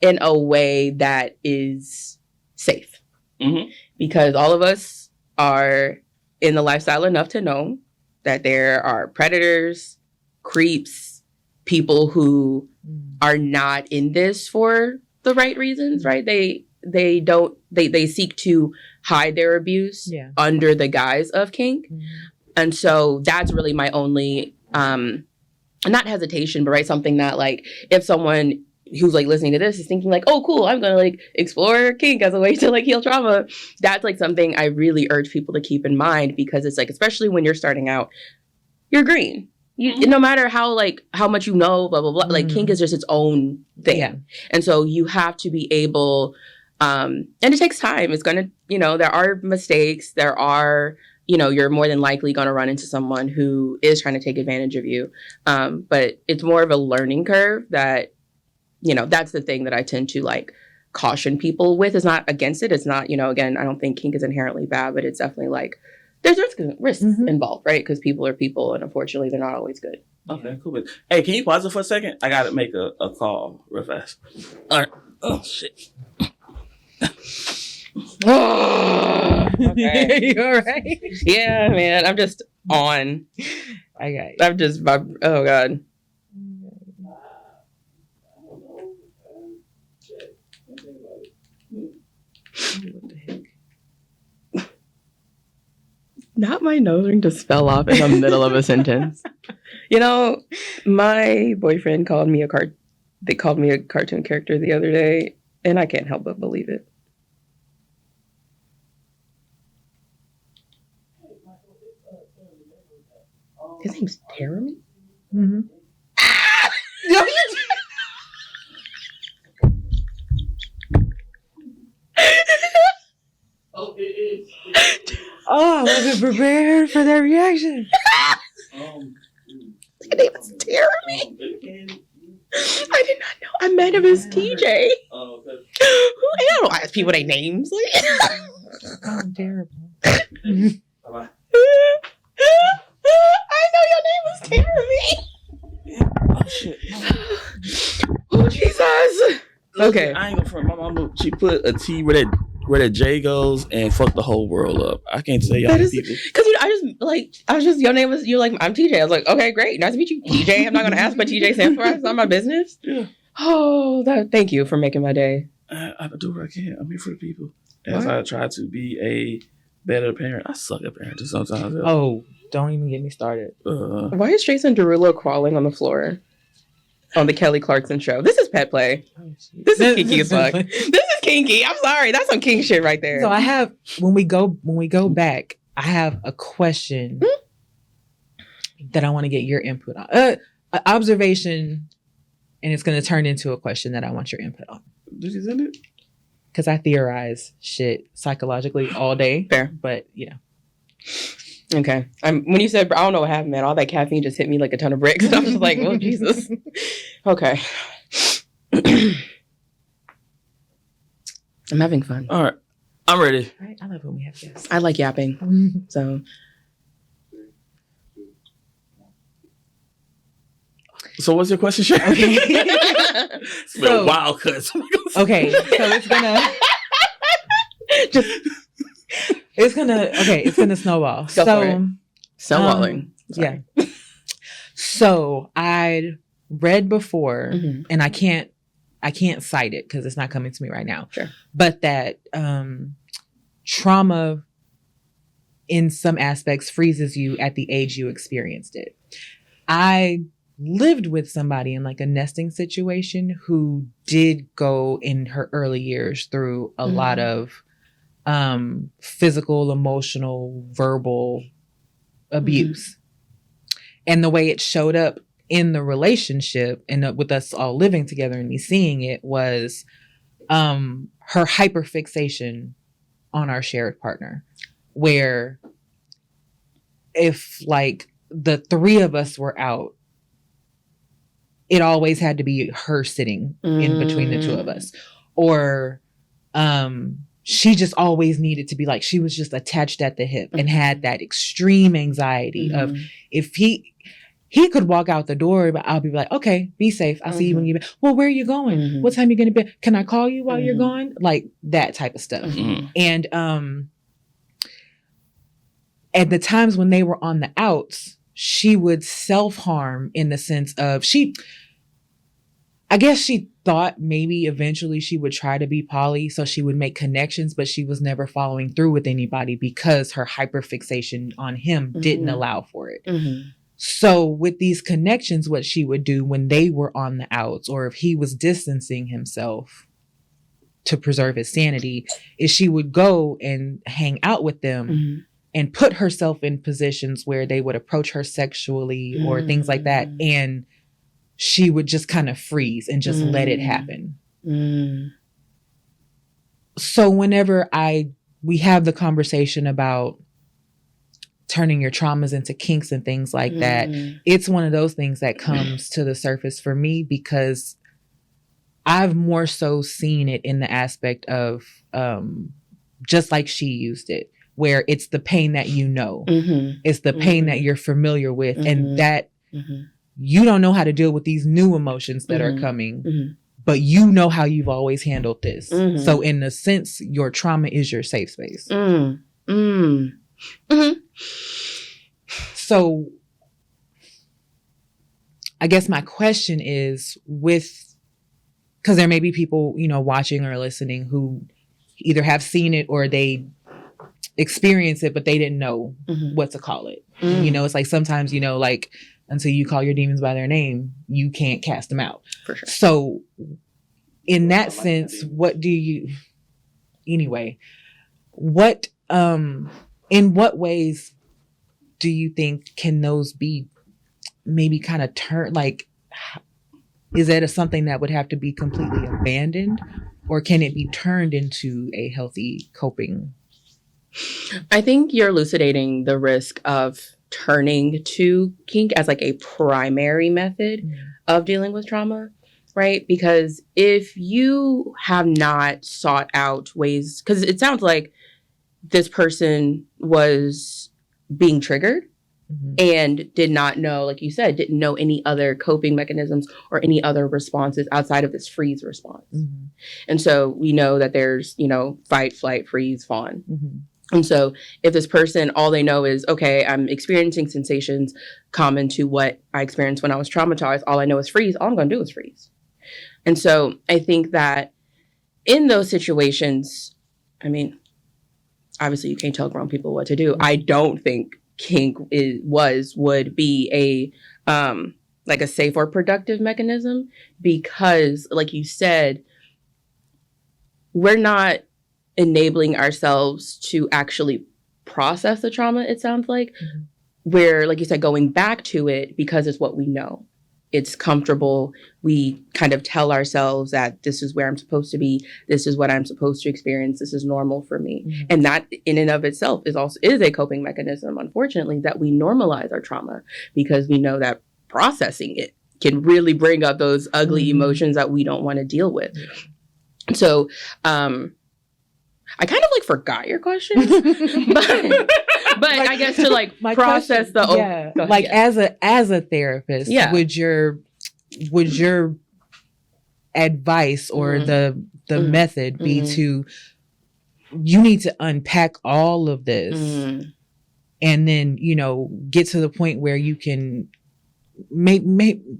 in a way that is safe. Mm-hmm. Because all of us are in the lifestyle enough to know that there are predators, creeps, people who are not in this for the right reasons, right? They seek to hide their abuse under the guise of kink. And so that's really my only, not hesitation, but right, something that like, if someone who's like listening to this is thinking like, oh, cool, I'm going to like explore kink as a way to like heal trauma. That's like something I really urge people to keep in mind because it's like, especially when you're starting out, you're green. No matter how much you know, blah, blah, blah, like kink is just its own thing. Yeah. And so you have to be able, and it takes time. It's going to, you know, there are mistakes. There are, you know, you're more than likely going to run into someone who is trying to take advantage of you. But it's more of a learning curve that, you know, that's the thing that I tend to like caution people with. It's not against it. It's not, you know, again, I don't think kink is inherently bad, but it's definitely like, there's risks involved, right? Because people are people, and unfortunately, they're not always good. Okay, cool. Hey, can you pause it for a second? I got to make a call real fast. All right. Oh, shit. Okay. You all right? Yeah, man. I'm just on. I got you. I'm just, oh, God. What the heck? Not my nose ring just fell off in the middle of a sentence. You know, my boyfriend called me a cartoon character the other day, and I can't help but believe it. His name's Jeremy? Mm-hmm. No, Oh, it is. Oh, I wasn't prepared for that reaction. His name is Jeremy. I did not know. I met him as TJ. Oh, okay. I don't ask people their names. Oh, terrible. Bye-bye. I know your name was Jeremy. Oh, shit. Okay. I ain't gonna front. My mama, she put a T where that J goes and fuck the whole world up. I can't say y'all people. Because your name was, you're like, I'm TJ. I was like, okay, great. Nice to meet you, TJ. I'm not going to ask what TJ stands for. It's not my business. Yeah. Oh, thank you for making my day. I do what I can. I'm here for the people. As I try to be a better parent. I suck at parenting sometimes. Oh, don't even get me started. Why is Jason Derulo crawling on the floor on the Kelly Clarkson show? This is pet play. This is kinky as fuck. This is kinky. I'm sorry. That's some kink shit right there. So I have, when we go back, I have a question that I want to get your input on. An observation, and it's going to turn into a question that I want your input on. Did you send it? Because I theorize shit psychologically all day. Fair. But, you know. Okay. When you said, I don't know what happened, man. All that caffeine just hit me like a ton of bricks. And I was just like, oh, Jesus. Okay. I'm having fun. All right. I'm ready. Right? I love when we have guests. I like yapping. So. So what's your question, Sharon? Okay. It's been a wild cut. Okay. So it's gonna snowball. Go for it. Snowballing. Yeah. So I read before, and I can't cite it because it's not coming to me right now. Sure. But that trauma in some aspects freezes you at the age you experienced it. I lived with somebody in like a nesting situation who did go in her early years through a lot of physical, emotional, verbal abuse. And the way it showed up in the relationship and with us all living together and me seeing it was her hyperfixation on our shared partner, where if like the three of us were out, it always had to be her sitting in between the two of us. Or she just always needed to be like, she was just attached at the hip and had that extreme anxiety of if he could walk out the door, but I'll be like, okay, be safe. I'll see you when you get back. Well, where are you going? What time are you going to be? Can I call you while you're gone? Like that type of stuff. And at the times when they were on the outs, she would self-harm in the sense of I guess she thought maybe eventually she would try to be poly, so she would make connections, but she was never following through with anybody because her hyperfixation on him didn't allow for it. So with these connections, what she would do when they were on the outs, or if he was distancing himself to preserve his sanity, is she would go and hang out with them and put herself in positions where they would approach her sexually or things like that. And she would just kind of freeze and just let it happen. So whenever we have the conversation about turning your traumas into kinks and things like that, it's one of those things that comes to the surface for me because I've more so seen it in the aspect of just like she used it, where it's the pain that you know, it's the pain that you're familiar with, and that you don't know how to deal with these new emotions that are coming, but you know how you've always handled this. So in a sense, your trauma is your safe space. So I guess my question is because there may be people, watching or listening who either have seen it or they experience it, but they didn't know what to call it. It's like sometimes, like until you call your demons by their name, you can't cast them out. For sure. So in that sense, in what ways do you think can those be maybe kind of turned, like, is that something that would have to be completely abandoned, or can it be turned into a healthy coping? I think you're elucidating the risk of turning to kink as like a primary method of dealing with trauma, right? Because if you have not sought out ways, because it sounds like this person was being triggered and did not know, like you said, didn't know any other coping mechanisms or any other responses outside of this freeze response. And so we know that there's, fight, flight, freeze, fawn. And so if this person, all they know is, okay, I'm experiencing sensations common to what I experienced when I was traumatized. All I know is freeze. All I'm going to do is freeze. And so I think that in those situations, I mean, obviously you can't tell grown people what to do. I don't think kink would be a safe or productive mechanism because, like you said, we're not enabling ourselves to actually process the trauma, it sounds like. We're, like you said, going back to it because it's what we know. It's comfortable. We kind of tell ourselves that this is where I'm supposed to be. This is what I'm supposed to experience. This is normal for me. And that in and of itself is a coping mechanism, unfortunately, that we normalize our trauma because we know that processing it can really bring up those ugly emotions that we don't want to deal with. So, I kind of forgot your question, but I guess to process question, as a therapist, would your advice or the method be to, you need to unpack all of this and then, get to the point where you can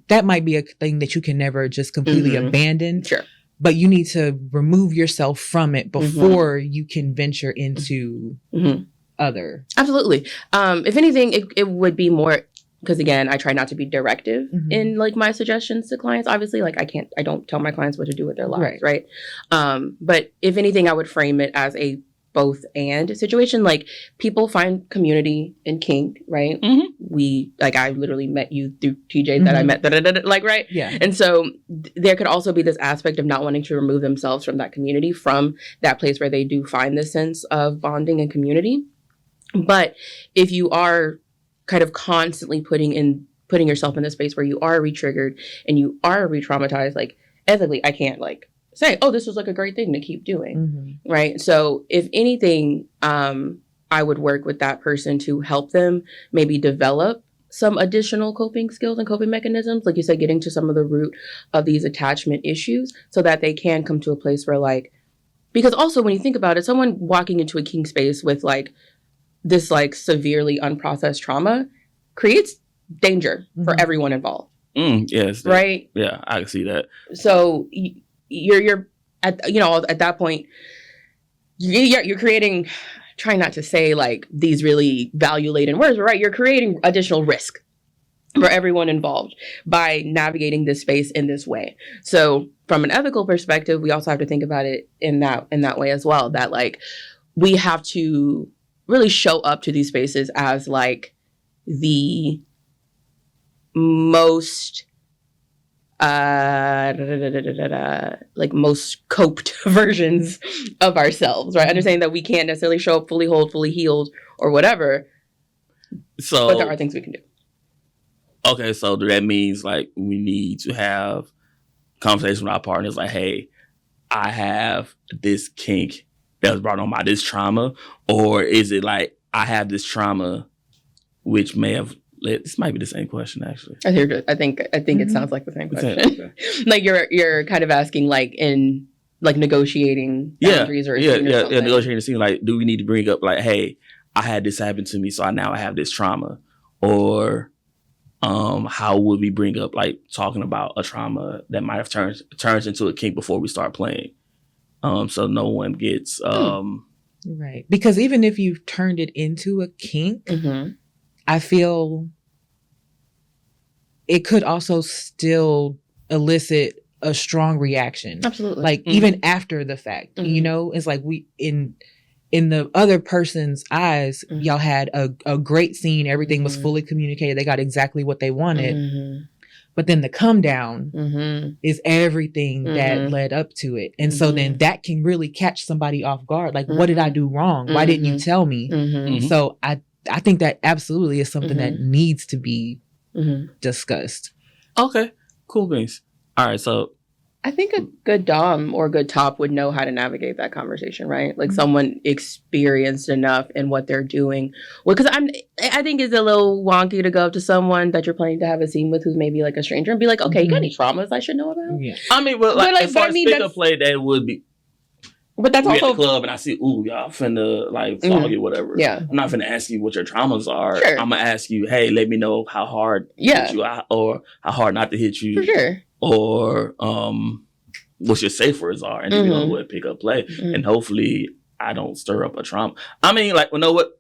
that might be a thing that you can never just completely abandon. Sure. But you need to remove yourself from it before you can venture into other. Absolutely. If anything, it would be more, because again, I try not to be directive in my suggestions to clients. Obviously, I don't tell my clients what to do with their lives, right? But if anything, I would frame it as a both and situation. People find community in kink, right? I literally met you through TJ that I met, right? Yeah. And so there could also be this aspect of not wanting to remove themselves from that community, from that place where they do find this sense of bonding and community. But if you are kind of constantly putting yourself in this space where you are re-triggered and you are re-traumatized, ethically, I can't say, oh, this was a great thing to keep doing, right? So if anything, I would work with that person to help them maybe develop some additional coping skills and coping mechanisms, like you said, getting to some of the root of these attachment issues so that they can come to a place where because also when you think about it, someone walking into a kink space with this severely unprocessed trauma creates danger for everyone involved. Yes. Right? Yeah, I can see that. So you're at that point you're creating, trying not to say these really value-laden words, but right, you're creating additional risk for everyone involved by navigating this space in this way. So from an ethical perspective, we also have to think about it in that way as well, that we have to really show up to these spaces as the most most coped versions of ourselves, right? Understanding that we can't necessarily show up fully whole, fully healed, or whatever. So, but there are things we can do. Okay, so that means we need to have conversation with our partners. Hey, I have this kink that was brought on by this trauma, or is it I have this trauma, which may have. This might be the same question, actually. I think it sounds like the same question. Okay. You're kind of asking in negotiating boundaries or something. Negotiating the scene. Do we need to bring up hey, I had this happen to me, so now I have this trauma, or how would we bring up talking about a trauma that might have turns into a kink before we start playing, so no one gets right, because even if you've turned it into a kink. I feel it could also still elicit a strong reaction. Absolutely. Even after the fact, it's we in the other person's eyes, y'all had a great scene. Everything was fully communicated. They got exactly what they wanted. But then the come down is everything that led up to it. And so then that can really catch somebody off guard. What did I do wrong? Why didn't you tell me? So I think that absolutely is something that needs to be discussed. Okay, cool beans. All right, so I think a good dom or a good top would know how to navigate that conversation, right? Like someone experienced enough in what they're doing. Well, because I think it's a little wonky to go up to someone that you're planning to have a scene with who's maybe like a stranger and be like, okay, you got any traumas I should know about? Yeah. I mean, but like, as far as pick-up play, that would be. But that's we also at the club and I see, ooh, y'all finna like flog you, whatever. Yeah. I'm not finna ask you what your traumas are. Sure. I'm gonna ask you, hey, let me know how hard to hit you or how hard not to hit you. For sure. Or what your safe words are, and then we know what pick up play. And hopefully I don't stir up a trauma. I mean, like, you know what?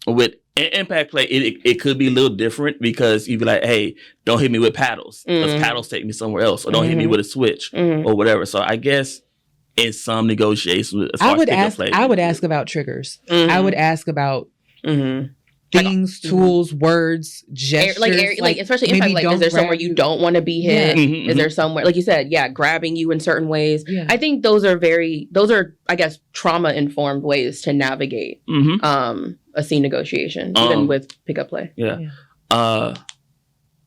With impact play, it could be a little different because you'd be like, hey, don't hit me with paddles. Because paddles take me somewhere else. Or don't hit me with a switch or whatever. So I guess in some negotiations, I would ask about triggers. I would ask about things, tools, words, gestures. Like especially impact, like, is there somewhere you don't want to be hit? Is there somewhere, like you said, grabbing you in certain ways? Yeah. I think those are, I guess, trauma-informed ways to navigate a scene negotiation, even with pickup play. Yeah. All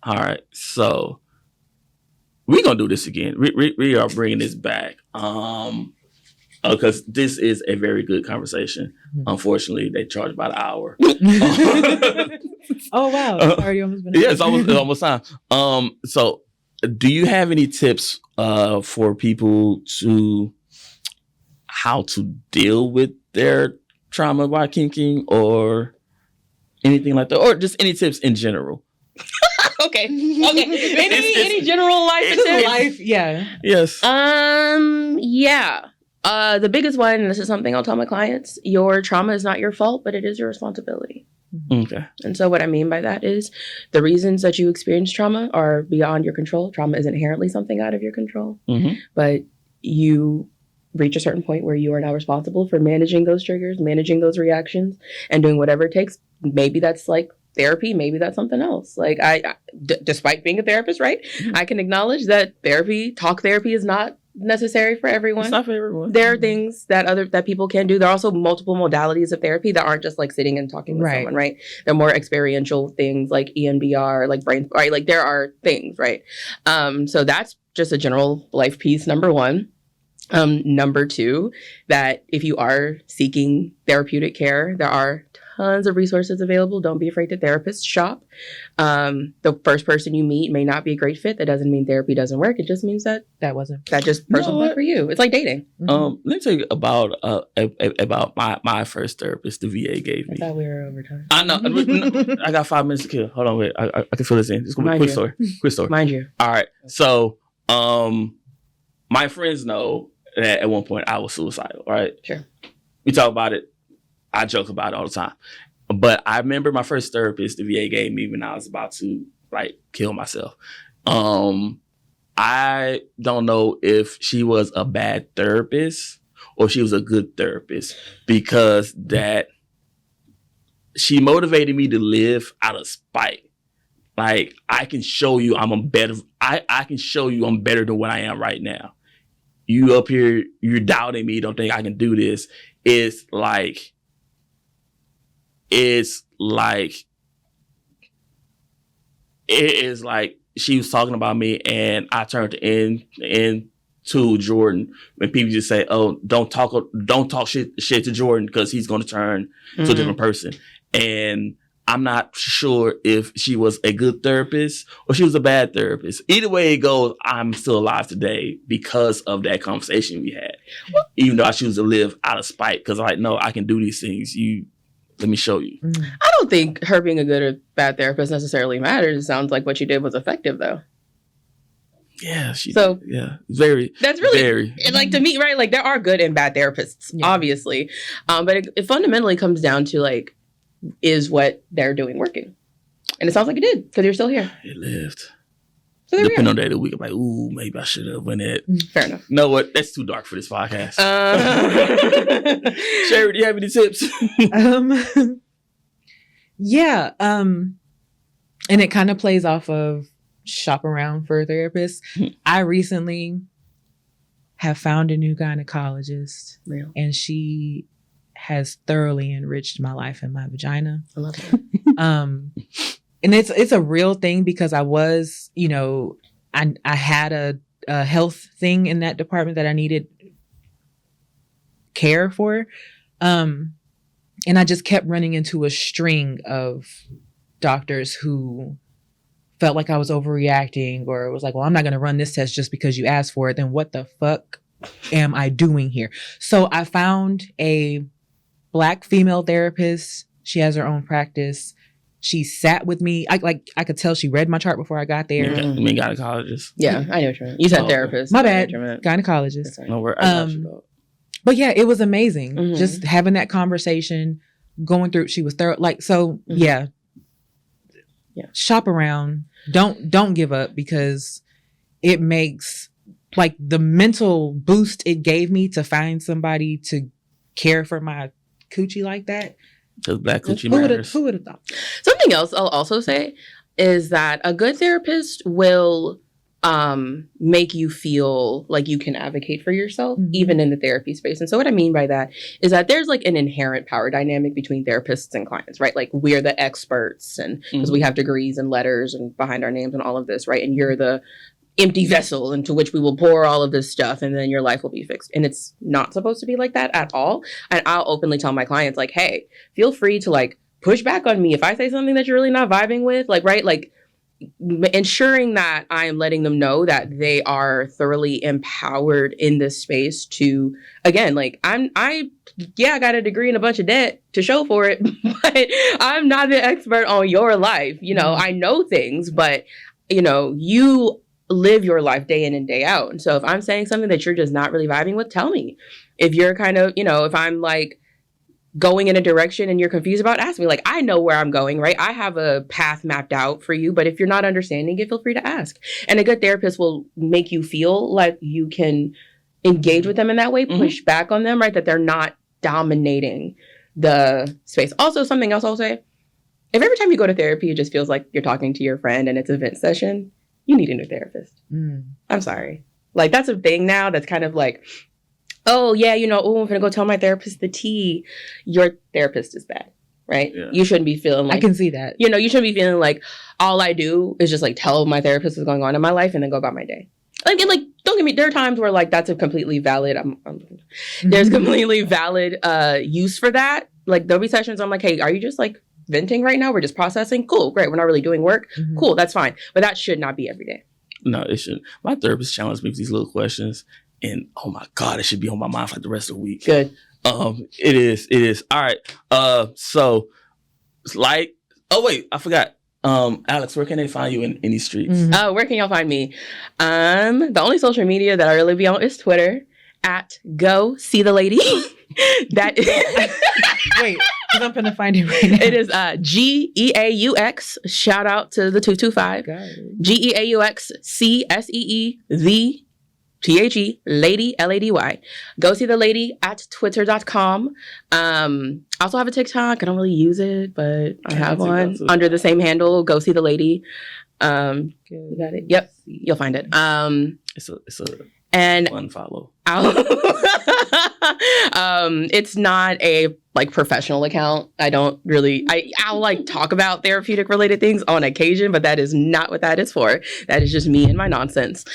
right. So we're going to do this again. We are bringing this back. Because this is a very good conversation. Unfortunately, they charge about an hour. Oh, wow. It's already almost been it's almost time. So do you have any tips for people to how to deal with their trauma while kinking or anything like that? Or just any tips in general? Okay. Any general life tips? Yeah. Yes. Yeah. The biggest one, and this is something I'll tell my clients, your trauma is not your fault, but it is your responsibility. Okay. And so what I mean by that is the reasons that you experience trauma are beyond your control. Trauma is inherently something out of your control. But you reach a certain point where you are now responsible for managing those triggers, managing those reactions, and doing whatever it takes. Maybe that's like therapy, maybe that's something else. Like despite being a therapist, right? I can acknowledge that talk therapy is not necessary for everyone. It's not for everyone. There are things that people can do. There are also multiple modalities of therapy that aren't just like sitting and talking with someone, right? They're more experiential things like EMDR, like brain, right? Like there are things, right? So that's just a general life piece, number one. Number two, that if you are seeking therapeutic care, there are tons of resources available. Don't be afraid to therapist shop. The first person you meet may not be a great fit. That doesn't mean therapy doesn't work. It just means that just person wasn't for you. It's like dating. Let me tell you about my first therapist the VA gave me. I thought we were over time. I know. I got 5 minutes to kill. Hold on, wait. I can fill this in. It's gonna be a quick story. Quick story. Mind you. All right. So, my friends know that at one point I was suicidal. Right. Sure. We talk about it. I joke about it all the time. But I remember my first therapist the VA gave me when I was about to like kill myself. I don't know if she was a bad therapist or she was a good therapist because that she motivated me to live out of spite. Like I can show you I'm better than what I am right now. You up here, you're doubting me, don't think I can do this. It's like it is like she was talking about me and I turned into Jordan when people just say, oh, don't talk shit to Jordan because he's going to turn to a different person. And I'm not sure if she was a good therapist or she was a bad therapist. Either way it goes, I'm still alive today because of that conversation we had. Even though I choose to live out of spite because I'm like, no, I can do these things. Let me show you. I don't think her being a good or bad therapist necessarily matters. It sounds like what she did was effective, though. Yeah, very. That's really very. Like to me, right? Like there are good and bad therapists, obviously, but it fundamentally comes down to like, is what they're doing working? And it sounds like it did because you're still here. It lived. So depending on the day of the week, I'm like, ooh, maybe I should have went it. Fair enough. No, what? That's too dark for this podcast. Sherry, do you have any tips? Yeah. And it kind of plays off of shop around for a therapist. I recently have found a new gynecologist, and she has thoroughly enriched my life and my vagina. I love that. And it's a real thing because I was, I had health thing in that department that I needed care for. And I just kept running into a string of doctors who felt like I was overreacting, or was like, well, I'm not going to run this test just because you asked for it. Then what the fuck am I doing here? So I found a Black female therapist. She has her own practice. She sat with me. I could tell she read my chart before I got there. You mean gynecologist? Yeah, I know what you mean. You said therapist. My bad. Gynecologist. No, I got you, though. But yeah, it was amazing. Just having that conversation, going through. She was thorough. Like, so yeah. Shop around. Don't give up, because it makes, like, the mental boost it gave me to find somebody to care for my coochie like that. Because Black coochie matters. Who would have thought? Something else I'll also say is that a good therapist will make you feel like you can advocate for yourself, even in the therapy space. And so what I mean by that is that there's like an inherent power dynamic between therapists and clients, right? Like, we're the experts, and because we have degrees and letters and behind our names and all of this, right? And you're the empty vessel into which we will pour all of this stuff, and then your life will be fixed. And it's not supposed to be like that at all. And I'll openly tell my clients, like, hey, feel free to, like, push back on me if I say something that you're really not vibing with, like, right? Like, ensuring that I am letting them know that they are thoroughly empowered in this space to, again, like, I got a degree and a bunch of debt to show for it, but I'm not the expert on your life. You know, I know things, but, you know, you live your life day in and day out. And so if I'm saying something that you're just not really vibing with, tell me. If you're kind of, you know, if I'm like going in a direction and you're confused about, ask me. Like, I know where I'm going, right? I have a path mapped out for you, but if you're not understanding it, feel free to ask. And a good therapist will make you feel like you can engage with them in that way, push back on them, right? That they're not dominating the space. Also, something else I'll say, if every time you go to therapy, it just feels like you're talking to your friend and it's a vent session, you need a new therapist. I'm sorry. Like, that's a thing now that's kind of like, oh, yeah, you know, I'm going to go tell my therapist the tea. Your therapist is bad, right? Yeah. You shouldn't be feeling like... I can see that. You know, you shouldn't be feeling like all I do is just, like, tell my therapist what's going on in my life and then go about my day. Like, don't get me... There are times where, like, that's a completely valid... There's completely valid use for that. Like, there'll be sessions I'm like, hey, are you just, like, venting right now? We're just processing? Cool, great. We're not really doing work? Cool, that's fine. But that should not be every day. No, it shouldn't. My therapist challenged me with these little questions. And oh my God, it should be on my mind for like the rest of the week. Good. It is. All right. So like, oh wait, I forgot. Alex, where can they find you in these streets? Where can y'all find me? The only social media that I really be on is Twitter at Go See the Lady. That is wait, because I'm gonna find it right now. It is GEAUX. Shout out to the 225. GEAUXCSEE the THE, Lady, LADY. Go See the Lady at twitter.com. Also have a TikTok. I don't really use it, but I have one under the same handle. Go See the Lady. You got it? Yep. You'll find it. It's a fun follow. It's not a like professional account. I'll like talk about therapeutic related things on occasion, but that is not what that is for. That is just me and my nonsense.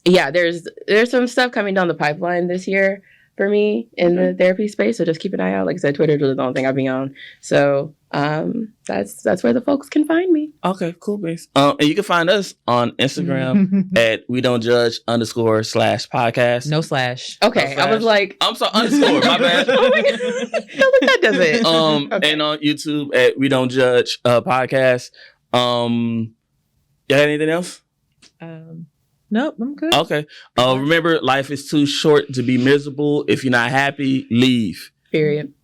Yeah, there's some stuff coming down the pipeline this year for me in the therapy space. So just keep an eye out. Like I said, Twitter is really the only thing I'll be on. So that's where the folks can find me. Okay, cool, base. And you can find us on Instagram at we don't judge _/podcast. No slash. Okay, no slash. I was like, I'm sorry, underscore. My bad. Oh my God. No, look, that does it. Okay. And on YouTube at we don't judge podcast. You got anything else? Nope, I'm good. Okay. Remember, life is too short to be miserable. If you're not happy, leave. Period.